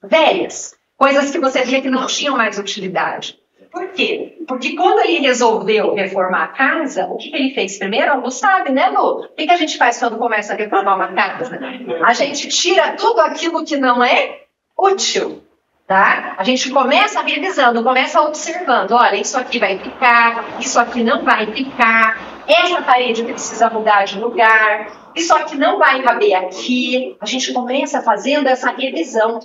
velhas, coisas que você via que não tinham mais utilidade. Por quê? Porque quando ele resolveu reformar a casa, o que ele fez primeiro? Lu sabe, né, Lu? O que a gente faz quando começa a reformar uma casa? A gente tira tudo aquilo que não é útil. Tá? A gente começa revisando, começa observando. Olha, isso aqui vai ficar, isso aqui não vai ficar, essa parede precisa mudar de lugar, isso aqui não vai caber aqui. A gente começa fazendo essa revisão.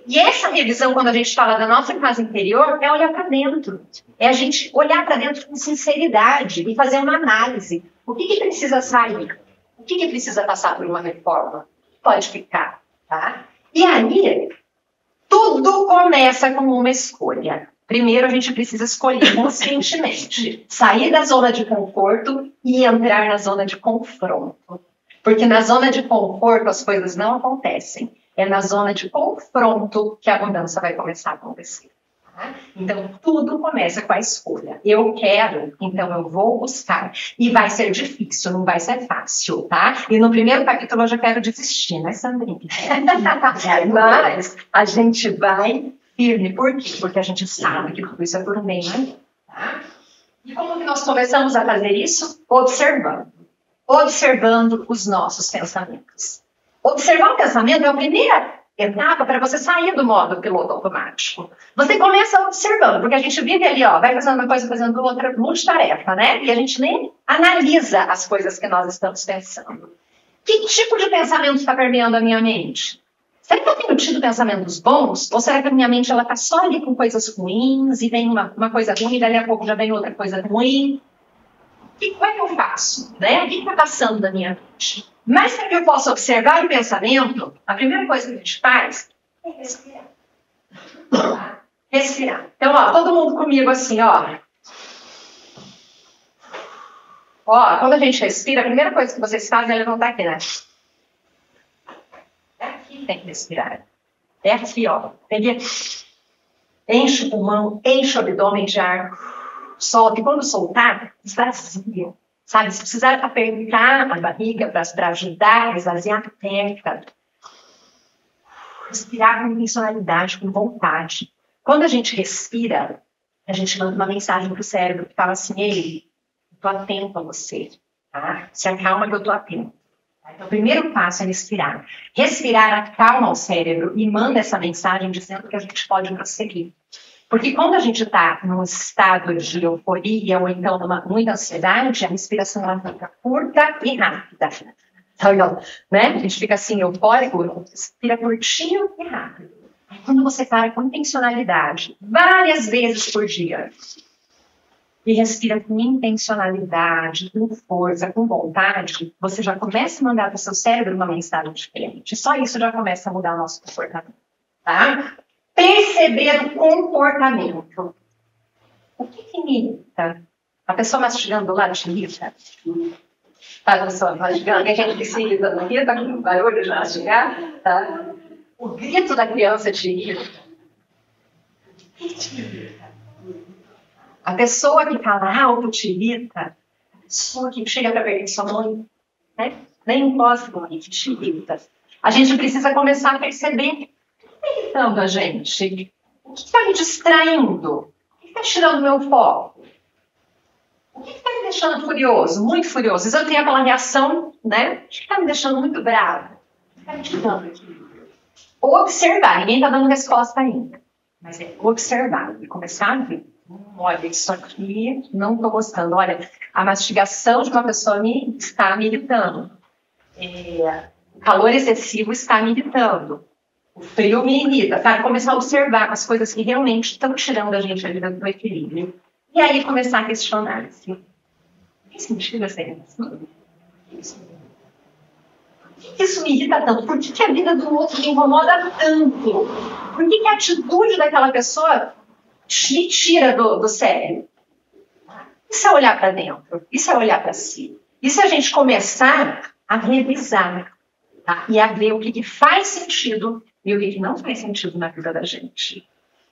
E essa revisão, quando a gente fala da nossa casa interior, é olhar para dentro. É a gente olhar para dentro com sinceridade e fazer uma análise. O que precisa sair? O que precisa passar por uma reforma? Pode ficar, tá? E aí, tudo começa com uma escolha. Primeiro, a gente precisa escolher conscientemente. Sair da zona de conforto e entrar na zona de confronto. Porque na zona de conforto as coisas não acontecem. É na zona de confronto que a mudança vai começar a acontecer. Tá? Então, tudo começa com a escolha. Eu quero, então eu vou buscar. E vai ser difícil, não vai ser fácil, tá? E no primeiro capítulo eu já quero desistir, né, Sandrinha? Mas a gente vai firme. Por quê? Porque a gente sabe que tudo isso é por bem, né? Tá? E como que nós começamos a fazer isso? Observando. Observando os nossos pensamentos. Observar o pensamento é a primeira etapa para você sair do modo piloto automático. Você começa observando, porque a gente vive ali, ó, vai fazendo uma coisa, fazendo outra, multitarefa, né? E a gente nem analisa as coisas que nós estamos pensando. Que tipo de pensamento está permeando a minha mente? Será que eu tenho tido pensamentos bons? Ou será que a minha mente está só ali com coisas ruins e vem uma coisa ruim e dali a pouco já vem outra coisa ruim? Como é que eu faço? Né? O que está passando da minha mente? Mas para que eu possa observar o pensamento, a primeira coisa que a gente faz é respirar. Respirar. Então, ó, todo mundo comigo assim, ó. Ó, quando a gente respira, a primeira coisa que vocês fazem é levantar aqui, né? É aqui que tem que respirar. É aqui, ó. Tem que Enche o pulmão, enche o abdômen de ar, solta. E quando soltar, esvazia. Sabe, se precisar apertar a barriga para ajudar a esvaziar a técnica, respirar com intencionalidade, com vontade. Quando a gente respira, a gente manda uma mensagem para o cérebro que fala assim: ei, estou atento a você. Tá? Se acalma que eu estou atento. Então, o primeiro passo é respirar. Respirar acalma o cérebro e manda essa mensagem dizendo que a gente pode prosseguir. Porque quando a gente está num estado de euforia ou então numa muita ansiedade, a respiração ela fica curta e rápida. Então, né? A gente fica assim, eufórico, respira curtinho e rápido. Aí, quando você para com intencionalidade, várias vezes por dia, e respira com intencionalidade, com força, com vontade, você já começa a mandar para o seu cérebro uma mensagem diferente. Só isso já começa a mudar o nosso comportamento. Tá? Perceber o comportamento. O que me irrita? A pessoa mastigando lá te irrita? A pessoa mastigando, que a gente precisa, não irrita com o barulho de mastigar? Tá? O grito da criança te irrita? O que te irrita? A pessoa que fala alto te irrita? A pessoa que chega para perder sua mãe, né? Nem encosta com que te irrita. A gente precisa começar a perceber o que está irritando a gente. O que está me distraindo? O que está tirando meu foco? O que está me deixando furioso? Muito furioso. Às vezes eu tenho aquela reação, né? O que está me deixando muito bravo? O que está me tirando aqui? Observar. Ninguém está dando resposta ainda. Mas é observar e começar a ver. Olha, isso aqui não estou gostando. Olha, a mastigação de uma pessoa está me irritando. O calor excessivo está me irritando. O frio me irrita. Sabe? Começar a observar as coisas que realmente estão tirando a gente ali do equilíbrio. E aí começar a questionar. Assim, tem sentido essa reação? Por que isso me irrita tanto? Por que a vida do outro me incomoda tanto? Por que a atitude daquela pessoa me tira do sério? Isso é olhar para dentro. Isso é olhar para si. Isso é a gente começar a revisar, tá? E a ver o que faz sentido e o que não faz sentido na vida da gente.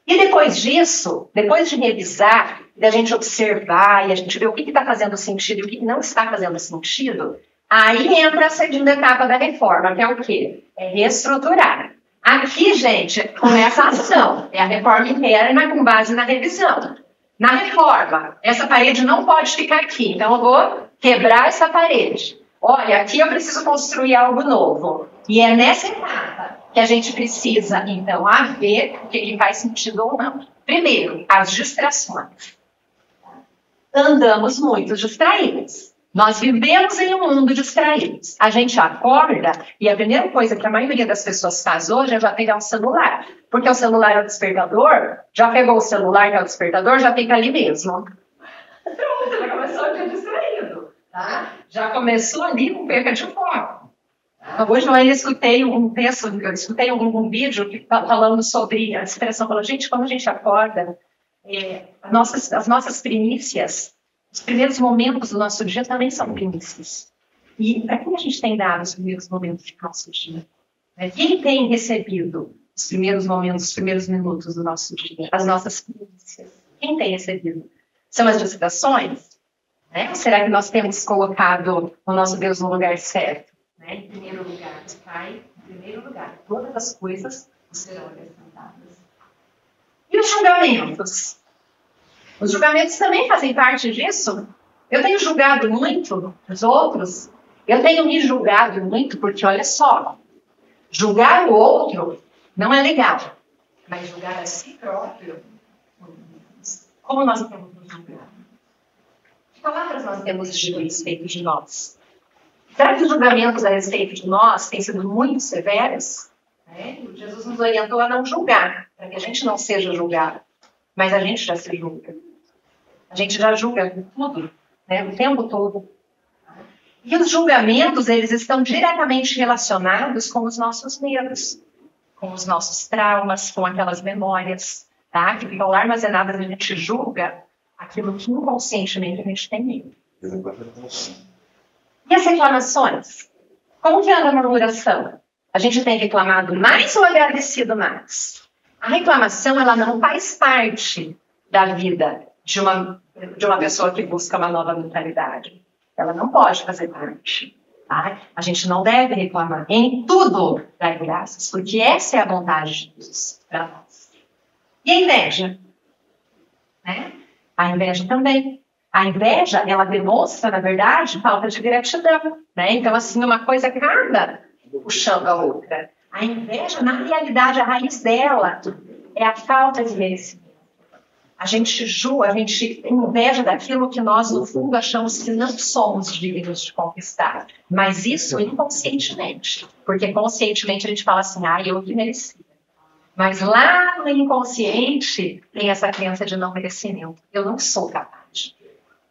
E depois disso, depois de revisar, da gente observar e a gente ver o que está fazendo sentido e o que não está fazendo sentido, aí entra a segunda etapa da reforma, que é o quê? É reestruturar. Aqui, gente, começa a ação. É a reforma interna com base na revisão. Na reforma, essa parede não pode ficar aqui, então eu vou quebrar essa parede. Olha, aqui eu preciso construir algo novo. E é nessa etapa que a gente precisa, então, ver o que faz sentido ou não. Primeiro, as distrações. Andamos muito distraídos. Nós vivemos em um mundo distraído. A gente acorda e a primeira coisa que a maioria das pessoas faz hoje é já pegar o celular. Porque o celular é o despertador, já pegou o celular que é o despertador, já fica ali mesmo. Pronto, já começou a ser distraído. Tá? Já começou ali com perca de foco. Hoje eu ainda escutei um texto, eu escutei um vídeo falando sobre a expressão, falando, gente, quando a gente acorda, as nossas primícias, os primeiros momentos do nosso dia também são primícias. E para quem a gente tem dado os primeiros momentos do nosso dia? Quem tem recebido os primeiros momentos, os primeiros minutos do nosso dia? As nossas primícias. Quem tem recebido? São as distrações? Ou será que nós temos colocado o nosso Deus no lugar certo? Em primeiro lugar, Pai, em primeiro lugar, todas as coisas serão acrescentadas. E os julgamentos? Os julgamentos também fazem parte disso. Eu tenho julgado muito os outros. Eu tenho me julgado muito porque, olha só, julgar o outro não é legal. Mas julgar a si próprio, como nós temos nos julgado? Que palavras nós temos dito a respeito de nós? Será que os julgamentos a respeito de nós têm sido muito severos? Jesus nos orientou a não julgar, para que a gente não seja julgado. Mas a gente já se julga. A gente já julga tudo, o tempo todo. E os julgamentos, eles estão diretamente relacionados com os nossos medos, com os nossos traumas, com aquelas memórias, que ficam lá armazenadas, a gente julga aquilo que inconscientemente a gente tem medo. E as reclamações? Como que anda a murmuração? A gente tem reclamado mais ou agradecido mais? A reclamação, ela não faz parte da vida de uma pessoa que busca uma nova mentalidade. Ela não pode fazer parte. Tá? A gente não deve reclamar. Em tudo dar graças, porque essa é a vontade de Deus para nós. E a inveja? Né? A inveja também. A inveja, ela demonstra, na verdade, falta de gratidão. Né? Então, assim, uma coisa acaba puxando a outra. A inveja, na realidade, a raiz dela é a falta de merecimento. A gente julga, a gente tem inveja daquilo que nós, no fundo, achamos que não somos dignos de conquistar. Mas isso inconscientemente. Porque conscientemente a gente fala assim, eu que merecia. Mas lá no inconsciente tem essa crença de não merecimento. Eu não sou capaz.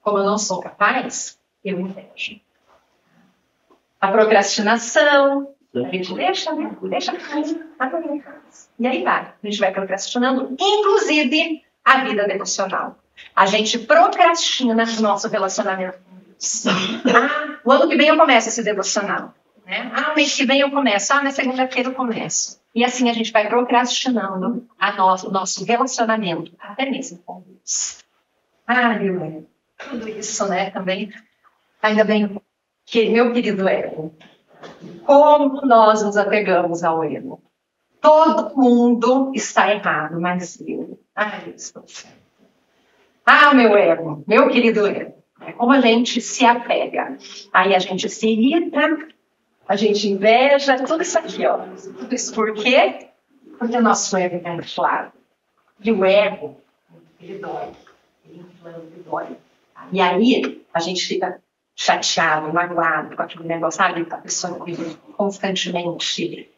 Como eu não sou capaz, eu invejo. A procrastinação, a gente deixa a coisa, e aí vai. A gente vai procrastinando, inclusive a vida devocional. A gente procrastina o nosso relacionamento com Deus. O ano que vem eu começo esse devocional. Né? O mês que vem eu começo. Na segunda-feira eu começo. E assim a gente vai procrastinando o nosso relacionamento, até mesmo com Deus. Meu tudo isso, né, também. Ainda bem que, meu querido ego, como nós nos apegamos ao ego. Todo mundo está errado, mas eu estou certo. Meu ego, meu querido ego. É como a gente se apega. Aí a gente se irrita, a gente inveja, tudo isso aqui, ó. Tudo isso por quê? Porque o nosso ego está inflado. E o ego, ele dói. Ele dói. E aí a gente fica chateado, magoado com aquele negócio, sabe? A pessoa vive constantemente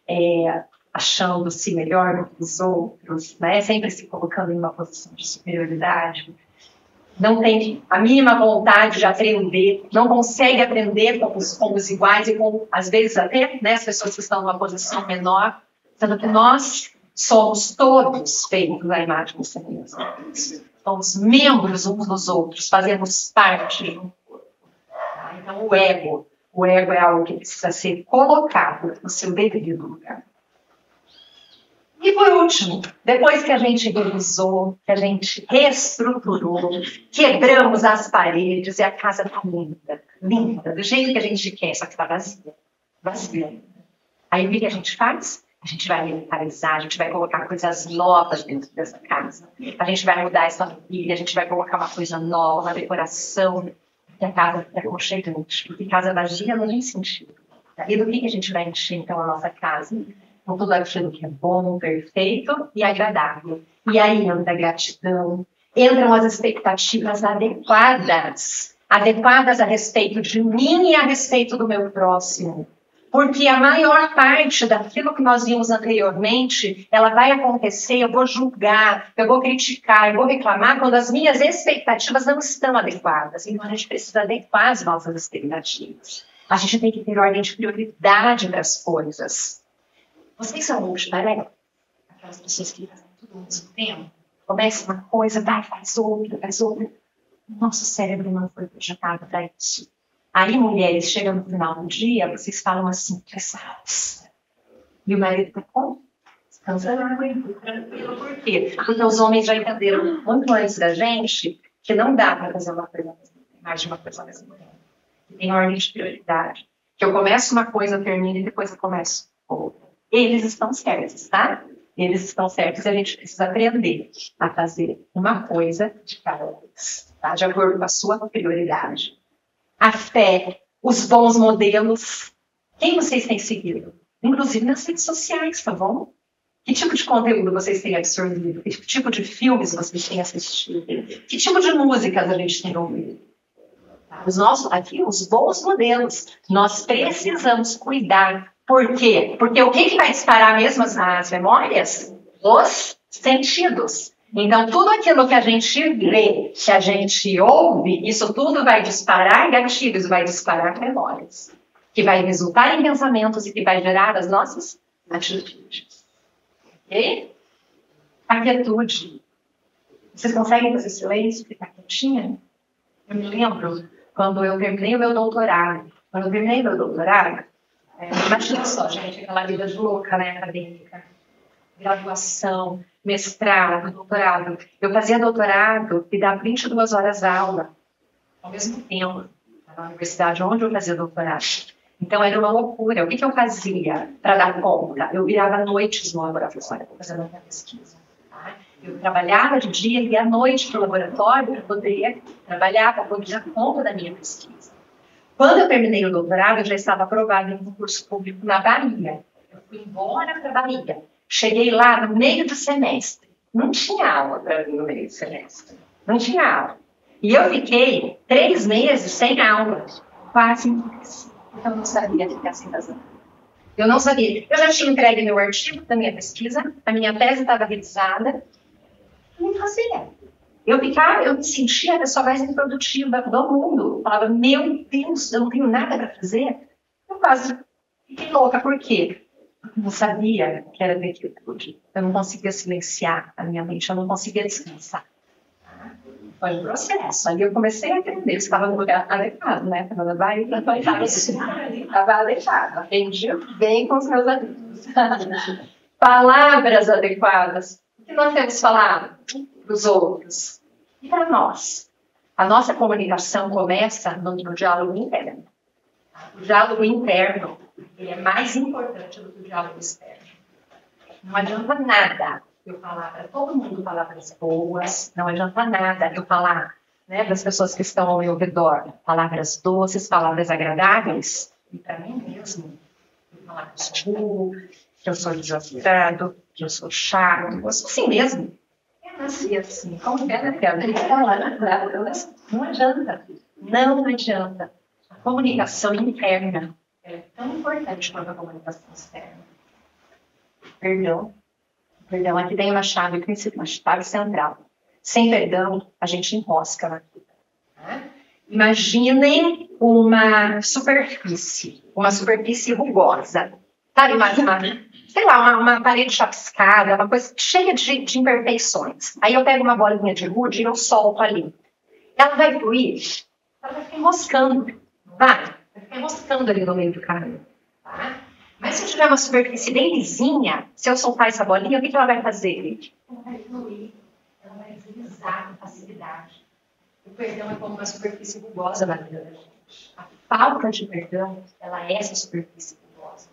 achando-se melhor do que os outros, né? Sempre se colocando em uma posição de superioridade. Não tem a mínima vontade de aprender, não consegue aprender com os iguais e com, às vezes, até as pessoas que estão numa posição menor, sendo que nós somos todos feitos à imagem e semelhança de Deus. Somos membros uns dos outros, fazemos parte de um corpo. Então, o ego é algo que precisa ser colocado no seu devido lugar. E por último, depois que a gente revisou, que a gente reestruturou, quebramos as paredes e a casa está linda, linda, do jeito que a gente quer, só que está vazia, vazia. Aí o que a gente faz? A gente vai mentalizar, a gente vai colocar coisas novas dentro dessa casa. A gente vai mudar essa família, a gente vai colocar uma coisa nova, uma decoração, que a casa é aconchegante, porque casa vazia não tem sentido. E do que a gente vai encher, então, a nossa casa? Com tudo aquilo que é bom, perfeito e agradável. E aí entra a gratidão, entram as expectativas adequadas a respeito de mim e a respeito do meu próximo. Porque a maior parte daquilo que nós vimos anteriormente, ela vai acontecer, eu vou julgar, eu vou criticar, eu vou reclamar quando as minhas expectativas não estão adequadas. Então a gente precisa adequar as nossas expectativas. A gente tem que ter ordem de prioridade para as coisas. Vocês são multitarefa? Aquelas pessoas que fazem tudo ao mesmo tempo? Começa uma coisa, faz outra, faz outra. Nosso cérebro não foi projetado para isso. Aí, mulheres, chegam no final do dia, vocês falam assim, cansadas. E o marido está como? Tranquilo. Por quê? Porque os homens já entenderam muito antes da gente que não dá para fazer uma coisa mais de uma coisa ao mesmo tempo. Tem ordem de prioridade. Que eu começo uma coisa, termino e depois eu começo outra. Eles estão certos, tá? Eles estão certos e a gente precisa aprender a fazer uma coisa de cada vez, tá? De acordo com a sua prioridade. A fé, os bons modelos. Quem vocês têm seguido? Inclusive nas redes sociais, tá bom? Que tipo de conteúdo vocês têm absorvido? Que tipo de filmes vocês têm assistido? Que tipo de músicas a gente tem ouvido? Aqui, os bons modelos. Nós precisamos cuidar. Por quê? Porque o que vai disparar mesmo as memórias? Os sentidos. Então, tudo aquilo que a gente vê, que a gente ouve, isso tudo vai disparar gatilhos, vai disparar memórias. Que vai resultar em pensamentos e que vai gerar as nossas atitudes. Ok? A quietude. Vocês conseguem fazer silêncio? Ficar quietinha? Eu me lembro quando eu terminei o meu doutorado. Imagina só, gente, aquela vida de louca, né, acadêmica. graduação, mestrado, doutorado. Eu fazia doutorado e dava 22 horas aula ao mesmo tempo na universidade onde eu fazia doutorado. Então era uma loucura. O que eu fazia para dar conta? Eu virava noites no laboratório fazendo a minha pesquisa. Tá? Eu trabalhava de dia e à noite para o laboratório para poder trabalhar, para poder dar conta da minha pesquisa. Quando eu terminei o doutorado, eu já estava aprovada em um concurso público na Bahia. Eu fui embora para a Bahia. Cheguei lá no meio do semestre. Não tinha aula para mim no meio do semestre. Não tinha aula. E eu fiquei 3 meses sem aula. Quase impossível. Então, eu não sabia ficar sem fazer. Eu não sabia. Eu já tinha entregue meu artigo da minha pesquisa, a minha tese estava revisada. Não fazia. Eu me sentia a pessoa mais improdutiva do mundo. Eu falava, meu Deus, eu não tenho nada para fazer. Eu quase fiquei louca. Por quê? Porque eu não sabia que era negritude. Eu não conseguia silenciar a minha mente, eu não conseguia descansar. Foi um processo. Ali eu comecei a aprender. Eu estava no lugar adequado, né? Estava na Bahia, estava adequado. Aprendi bem com os meus amigos. Palavras adequadas. O que nós temos falado para os outros? E para nós? A nossa comunicação começa no diálogo interno. O diálogo interno ele é mais importante do que o diálogo externo. Não adianta nada eu falar para todo mundo palavras boas, não adianta nada eu falar das pessoas que estão ao meu redor, palavras doces, palavras agradáveis, e para mim mesmo, eu falar que eu sou burro, que eu sou desafiado, que eu sou chato, eu sou assim mesmo. Eu nasci assim, como é, não adianta, não adianta. A comunicação interna é tão importante quanto a comunicação externa. Perdão, aqui tem uma chave principal, uma chave central. Sem perdão, a gente enrosca na vida. Imaginem uma superfície rugosa. Sabe, uma parede chapiscada, uma coisa cheia de imperfeições. Aí eu pego uma bolinha de gude e eu solto ali. Ela vai fluir, ela vai ficar enroscando. Vai ficar enroscando ali no meio do caminho. Tá? Mas se eu tiver uma superfície bem lisinha, se eu soltar essa bolinha, o que ela vai fazer? Ela vai fluir, ela vai deslizar com facilidade. O perdão é como uma superfície rugosa na vida da gente. A falta de perdão, ela é essa superfície rugosa.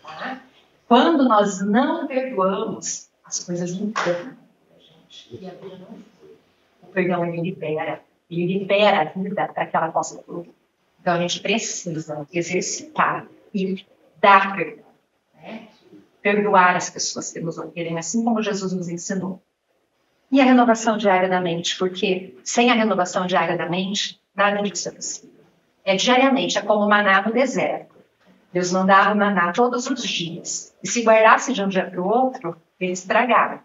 Tá? Quando nós não perdoamos, as coisas não ficam da gente. E a vida não flui. O perdão, ele libera a vida para que ela possa fluir. Então, a gente precisa exercitar e dar perdão, né? Perdoar as pessoas que nos ofendem, assim como Jesus nos ensinou. E a renovação diária da mente, porque sem a renovação diária da mente, nada disso é possível. É diariamente, é como maná no deserto. Deus mandava o maná todos os dias. E se guardasse de um dia para o outro, ele estragava.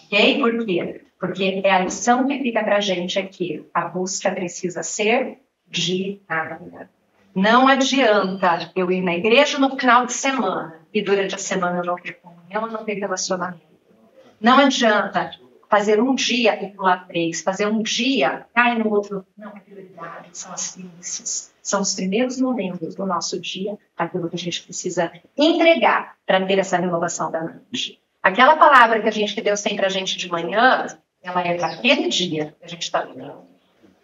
Ok? Por quê? Porque a lição que fica para a gente é que a busca precisa ser diária. Não adianta eu ir na igreja no final de semana e durante a semana eu não ter comunhão, não ter relacionamento. Não adianta fazer um dia e pular 3, fazer um dia, cai no outro. Não é prioridade, são as primícias. São os primeiros momentos do nosso dia, aquilo que a gente precisa entregar para ter essa renovação da mente. Aquela palavra que Deus tem para a gente de manhã, ela é para aquele dia que a gente está vivendo.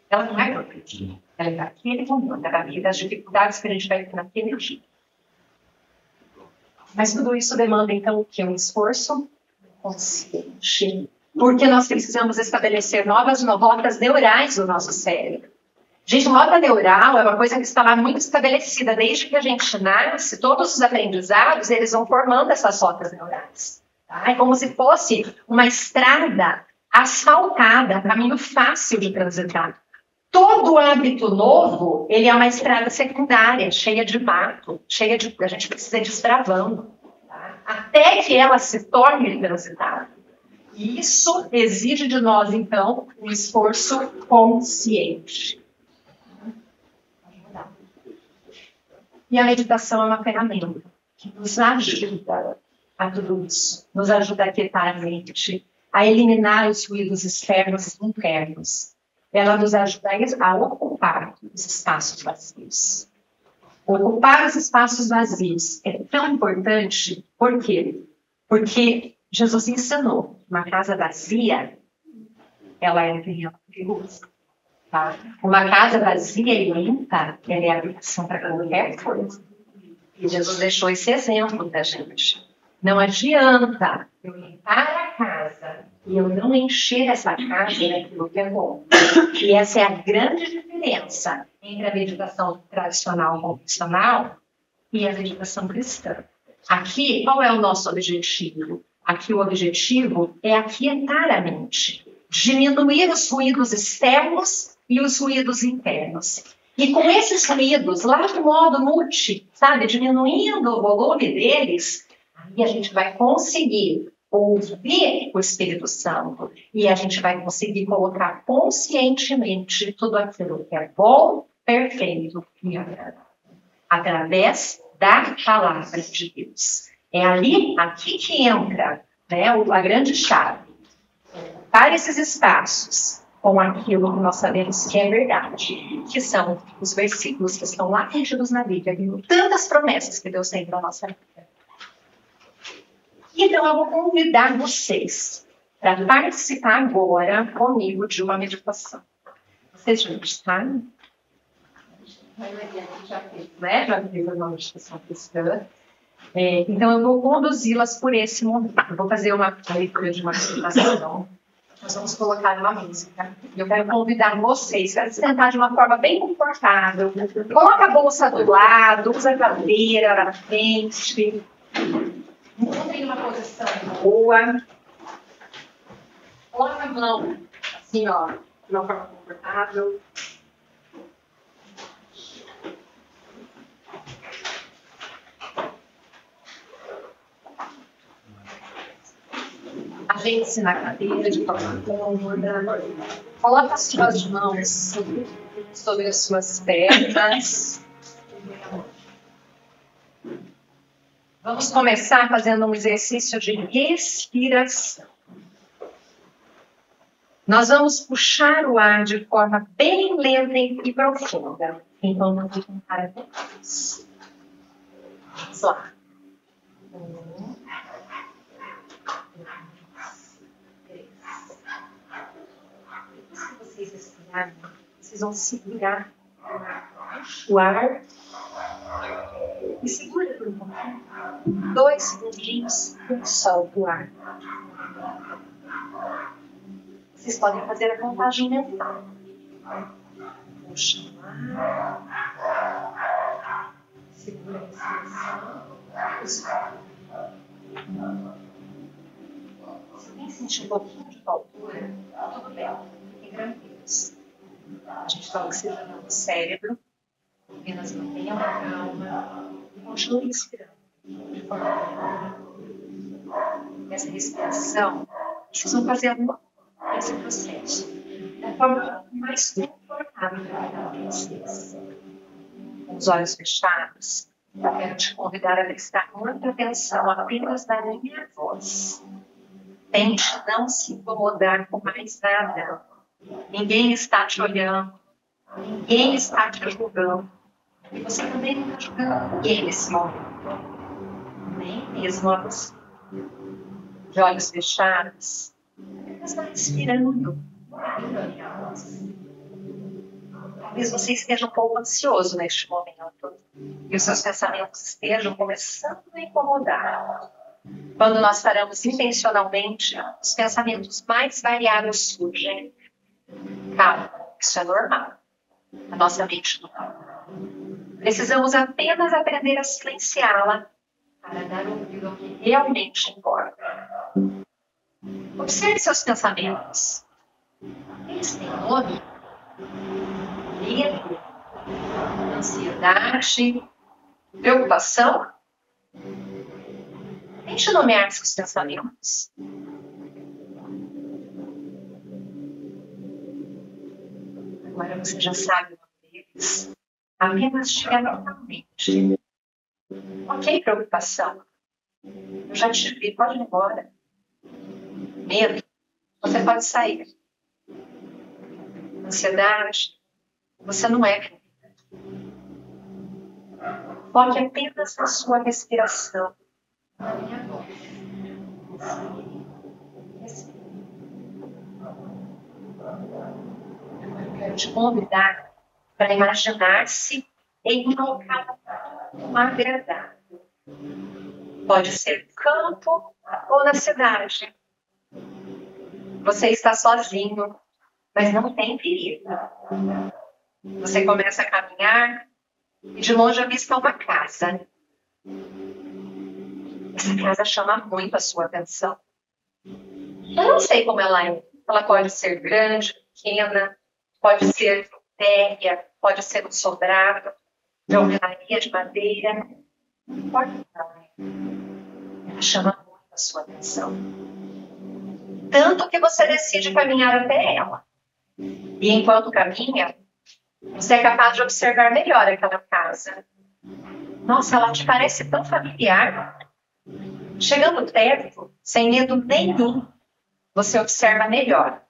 Ela não é para aquele dia. Ela é para aquele momento, é para das dificuldades que a gente vai ter naquele dia. Mas tudo isso demanda, então, o quê? Um esforço consciente. Porque nós precisamos estabelecer novas rotas neurais no nosso cérebro. Gente, rota neural é uma coisa que está lá muito estabelecida. Desde que a gente nasce, todos os aprendizados, eles vão formando essas rotas neurais. Tá? É como se fosse uma estrada asfaltada, caminho fácil de transitar. Todo hábito novo, ele é uma estrada secundária, cheia de mato, a gente precisa ir destravando, tá? Até que ela se torne transitável. E isso exige de nós, então, um esforço consciente. E a meditação é uma ferramenta que nos ajuda a tudo isso, nos ajuda a aquietar a mente, a eliminar os ruídos externos e internos. Ela nos ajuda a ocupar os espaços vazios. Ocupar os espaços vazios é tão importante, por quê? Porque Jesus ensinou, uma casa vazia, ela é um terreno perigoso. Tá? Uma casa vazia e limpa, ela é habitação para qualquer coisa. E Jesus deixou esse exemplo da gente. Não adianta eu limpar a casa e eu não encher essa casa daquilo que é bom. E essa é a grande diferença entre a meditação tradicional convencional e a meditação cristã. Aqui, qual é o nosso objetivo? Aqui o objetivo é aquietar a mente, diminuir os ruídos externos e os ruídos internos. E com esses ruídos, lá de modo multi, sabe, diminuindo o volume deles, aí a gente vai conseguir ouvir o Espírito Santo e a gente vai conseguir colocar conscientemente tudo aquilo que é bom, perfeito e agradável, através da palavra de Deus. É aqui que entra, né, a grande chave. Para esses espaços com aquilo que nós sabemos que é verdade, que são os versículos que estão lá retidos na Bíblia, e tantas promessas que Deus tem para a nossa vida. Então, eu vou convidar vocês para participar agora comigo de uma meditação. Vocês já gostaram? Já fez, né? Já fez uma meditação cristã. Então, eu vou conduzi-las por esse momento. Eu vou fazer uma leitura de uma meditação. Nós vamos colocar uma música. Eu quero convidar vocês para se sentar de uma forma bem confortável. Coloca a bolsa do lado, usa a cadeira na frente. Encontrem uma posição boa. Coloca a mão assim, ó, de uma forma confortável. Ajeite-se na cadeira de forma cômoda. Coloque as suas mãos sobre as suas pernas. Vamos começar fazendo um exercício de respiração. Nós vamos puxar o ar de forma bem lenta e profunda. Então, não vou contar até mais. Vamos lá. 1, 2, 3. Depois que vocês respirarem, vocês vão segurar o ar e segura por um pouquinho. 2 segundinhos e solta o ar. Vocês podem fazer a contagem mental. Puxa o ar. Segura a respiração. Se alguém sentir um pouquinho de altura, tudo bem. Fiquem tranquilos. A gente está oxigenando o cérebro. Apenas mantenha uma calma e continue respirando de forma lenta. Essa respiração, vocês vão fazer esse processo da forma mais confortável para vocês. Com os olhos fechados, eu quero te convidar a prestar muita atenção apenas na minha voz. Tente não se incomodar com mais nada. Ninguém está te olhando, ninguém está te julgando. E você também não está julgando ninguém nesse momento. Nem mesmo a você. De olhos fechados, apenas está respirando. Talvez você esteja um pouco ansioso neste momento. E os seus pensamentos estejam começando a incomodar. Quando nós paramos intencionalmente, os pensamentos mais variados surgem. Calma, isso é normal. A nossa mente não. Precisamos apenas aprender a silenciá-la para dar ouvido ao que realmente importa. Observe seus pensamentos. Eles têm nome? Medo, ansiedade, preocupação? Tente nomear seus pensamentos. Agora você já sabe o nome deles. Apenas diga mentalmente. Ok, preocupação. Eu já te vi, pode ir embora. Medo, você pode sair. Ansiedade, você não é. Foque apenas na sua respiração. Na minha voz. te convidar para imaginar-se em um local agradável. Pode ser no campo ou na cidade. Você está sozinho, mas não tem perigo. Você começa a caminhar e de longe avista uma casa. Essa casa chama muito a sua atenção. Eu não sei como ela é. Ela pode ser grande, pequena, pode ser térrea, pode ser um sobrado, de alvenaria de madeira. Não importa o tamanho. Ela chama muito a sua atenção. Tanto que você decide caminhar até ela. E enquanto caminha, você é capaz de observar melhor aquela casa. Nossa, ela te parece tão familiar. Chegando perto, sem medo nenhum, você observa melhor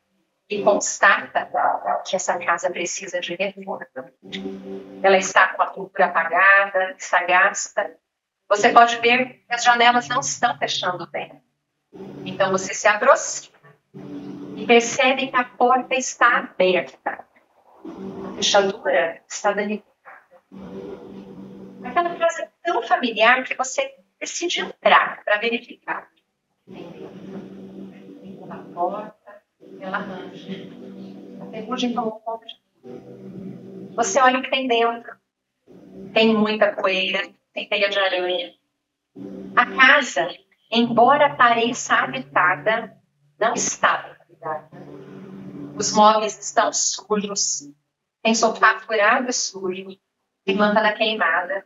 e constata que essa casa precisa de reforma. Ela está com a pintura apagada, está gasta. Você pode ver que as janelas não estão fechando bem. Então você se aproxima e percebe que a porta está aberta. A fechadura está danificada. Aquela casa é tão familiar que você decide entrar para verificar. Pela porta, ela arranja. A ferrugem tomou conta de tudo. Você olha o que tem dentro. Tem muita poeira, tem teia de aranha. A casa, embora pareça habitada, não está habitada. Os móveis estão sujos. Tem sofá furado e sujo. E lâmpada queimada.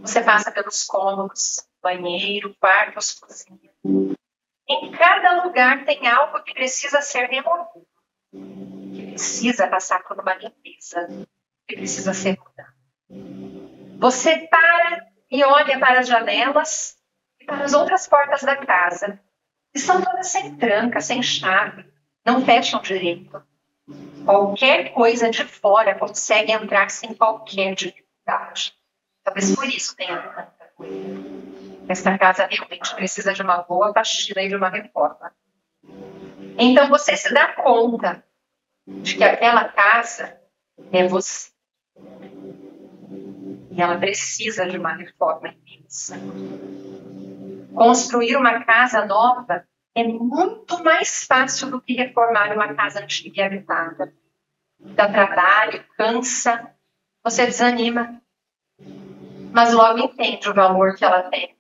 Você passa pelos cômodos, banheiro, quartos, cozinha. Em cada lugar tem algo que precisa ser removido. Que precisa passar por uma limpeza. Que precisa ser mudado. Você para e olha para as janelas e para as outras portas da casa. E são todas sem tranca, sem chave. Não fecham direito. Qualquer coisa de fora consegue entrar sem qualquer dificuldade. Talvez por isso tenha tanta coisa. Esta casa realmente precisa de uma boa faxina e de uma reforma. Então você se dá conta de que aquela casa é você. E ela precisa de uma reforma imensa. Construir uma casa nova é muito mais fácil do que reformar uma casa antiga e habitada. Dá trabalho, cansa, você desanima. Mas logo entende o valor que ela tem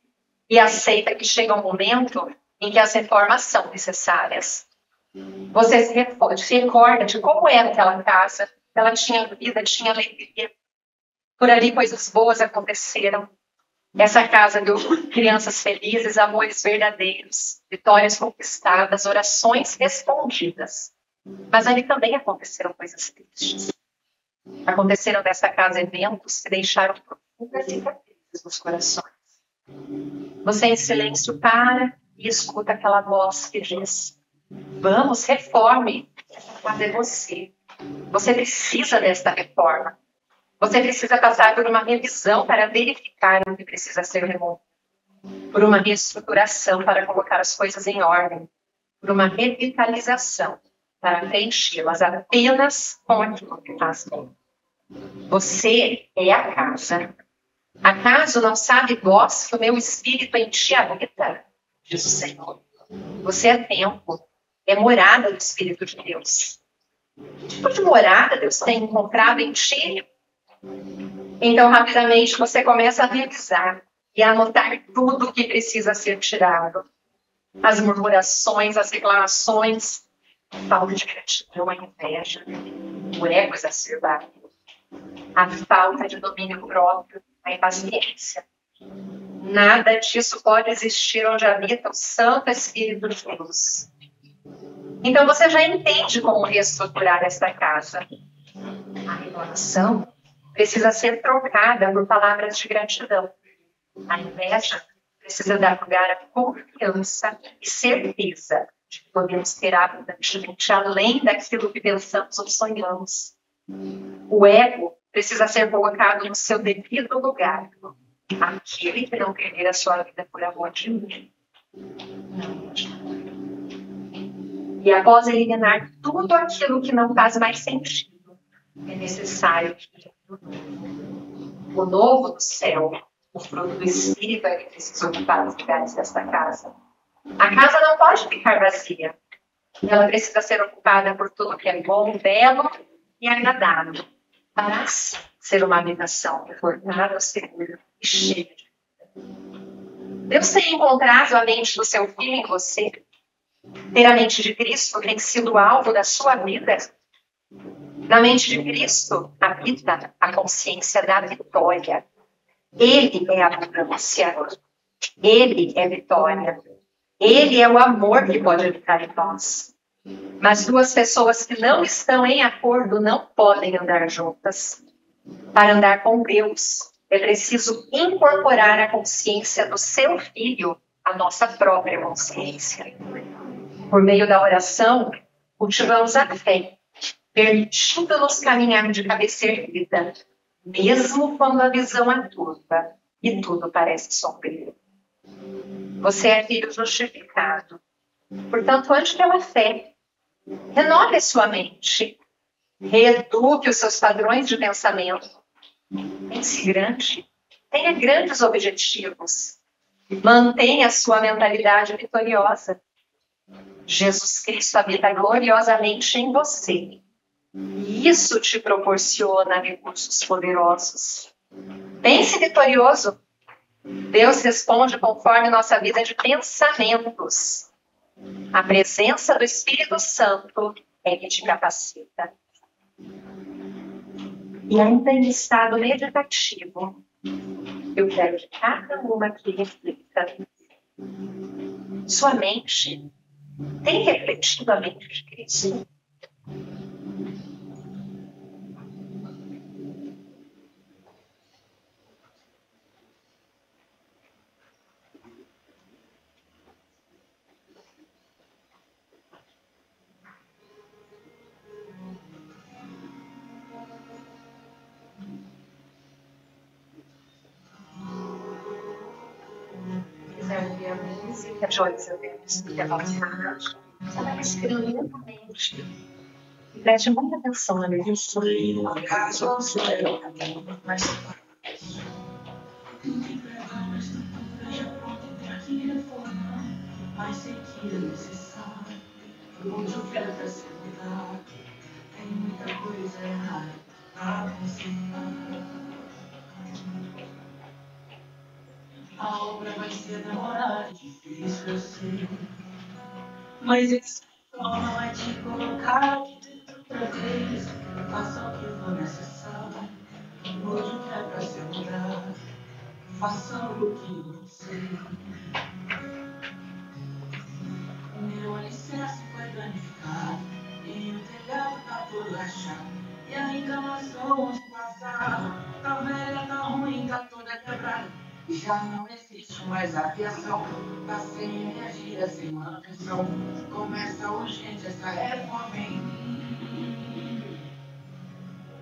e aceita que chega um momento em que as reformas são necessárias. Você se recorda de como era aquela casa. Ela tinha vida, tinha alegria. Por ali coisas boas aconteceram. Essa casa deu crianças felizes, amores verdadeiros, vitórias conquistadas, orações respondidas. Mas ali também aconteceram coisas tristes. Aconteceram nessa casa eventos que deixaram profundas cicatrizes nos corações. Você em silêncio para e escuta aquela voz que diz: vamos, reforme. Essa casa é você. Você precisa desta reforma. Você precisa passar por uma revisão para verificar o que precisa ser removido. Por uma reestruturação para colocar as coisas em ordem. Por uma revitalização para preenchê-las apenas com aquilo que faz bem. Você é a casa. Acaso não sabe vós que o meu espírito em ti habita? Diz o Senhor. Você é templo, é morada do Espírito de Deus. Que tipo de morada Deus tem encontrado em ti? Então, rapidamente, você começa a revisar e a anotar tudo o que precisa ser tirado. As murmurações, as reclamações, a falta de gratidão, a inveja, o ego exacerbado, a falta de domínio próprio, a impaciência. Nada disso pode existir onde habita o Santo Espírito de Deus. Então, você já entende como reestruturar esta casa. A reclamação precisa ser trocada por palavras de gratidão. A inveja precisa dar lugar à confiança e certeza de que podemos ter abundantemente além daquilo que pensamos ou sonhamos. O ego precisa ser colocado no seu devido lugar. Aquele que não perder a sua vida por amor de mim. Não. E após eliminar tudo aquilo que não faz mais sentido, é necessário o novo do céu, o fruto do Espírito é que precisa ocupar os lugares desta casa. A casa não pode ficar vazia. Ela precisa ser ocupada por tudo que é bom, belo e agradável, para assim ser uma habitação confortável, segura e cheia de vida. Deus tem encontrado a mente do seu filho em você. Ter a mente de Cristo tem sido o alvo da sua vida. Na mente de Cristo habita a consciência da vitória. Ele é a abundância. Ele é vitória. Ele é o amor que pode habitar em nós. Mas duas pessoas que não estão em acordo não podem andar juntas. Para andar com Deus, é preciso incorporar a consciência do seu filho à nossa própria consciência. Por meio da oração, cultivamos a fé, permitindo-nos caminhar de cabeça erguida, mesmo quando a visão é turva e tudo parece sombrio. Você é filho justificado. Portanto, ande pela fé. Renove a sua mente. Reeduque os seus padrões de pensamento. Pense grande. Tenha grandes objetivos. Mantenha a sua mentalidade vitoriosa. Jesus Cristo habita gloriosamente em você. E isso te proporciona recursos poderosos. Pense vitorioso. Deus responde conforme nossa vida de pensamentos. A presença do Espírito Santo é que te capacita. E ainda em estado meditativo, eu quero que cada uma que reflita. Sua mente tem refletido a mente de Cristo? Que a Joyce que a voz rádio, você vai respirando lentamente. E preste muita atenção na minha visão. Mas sei que é necessário. Onde eu quero pra se mudar, tem muita coisa errada pra consertar. A obra vai ser demorada, difícil eu sei. Mas esse não é te colocar aqui dentro outra vez. Faça o que for necessário. Hoje eu quero pra se mudar. Faça o que não sei. O meu alicerce foi danificado e o telhado tá todo rachado. E a encanação de passado tá velha, tá ruim, tá toda quebrada. Já não existe mais aviação, tá sem energia, sem manutenção. Começa urgente essa reforma em mim.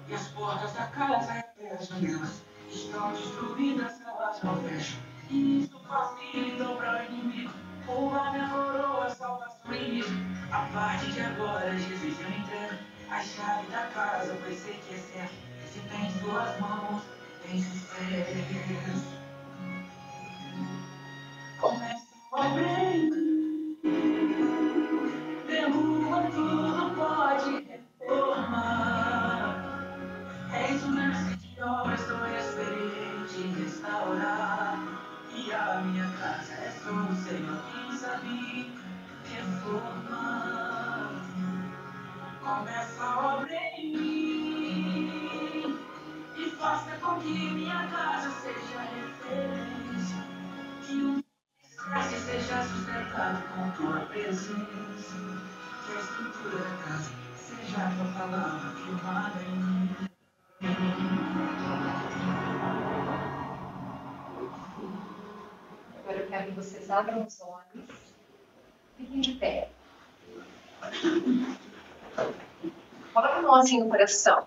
E as portas da casa e até as janelas estão destruídas, elas não fecham. E isso facilitou para o inimigo roubar minha coroa, salvação em mim. A partir de agora, Jesus eu entrego a chave da casa, pois sei que é certo. Se tem em suas mãos, tem sucesso. Começa a abrir, derruba tudo, pode reformar. És um mestre de obras, sou experiente em restaurar. E a minha casa é só o Senhor quem sabe reformar. Começa a obra em mim e faça com que minha casa seja referência. Que o que seja sustentado com tua presença. Que a estrutura da casa seja a tua palavra firmada em mim. Agora eu quero que vocês abram os olhos. Fiquem de pé. Coloca a mão assim no coração.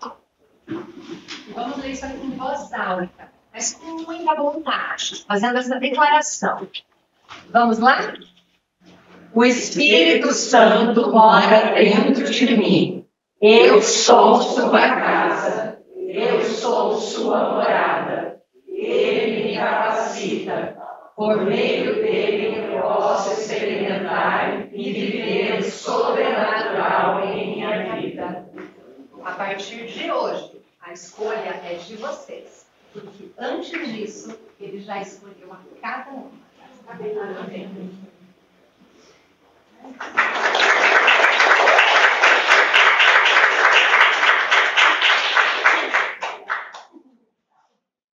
Vamos ler isso aqui em voz alta, mas com muita vontade, fazendo essa declaração. Vamos lá? O Espírito Santo mora dentro de mim. Eu sou sua casa. Eu sou sua morada. Ele me capacita. Por meio dele eu posso experimentar e viver o sobrenatural em minha vida. A partir de hoje, a escolha é de vocês. Porque antes disso, ele já escolheu a cada uma.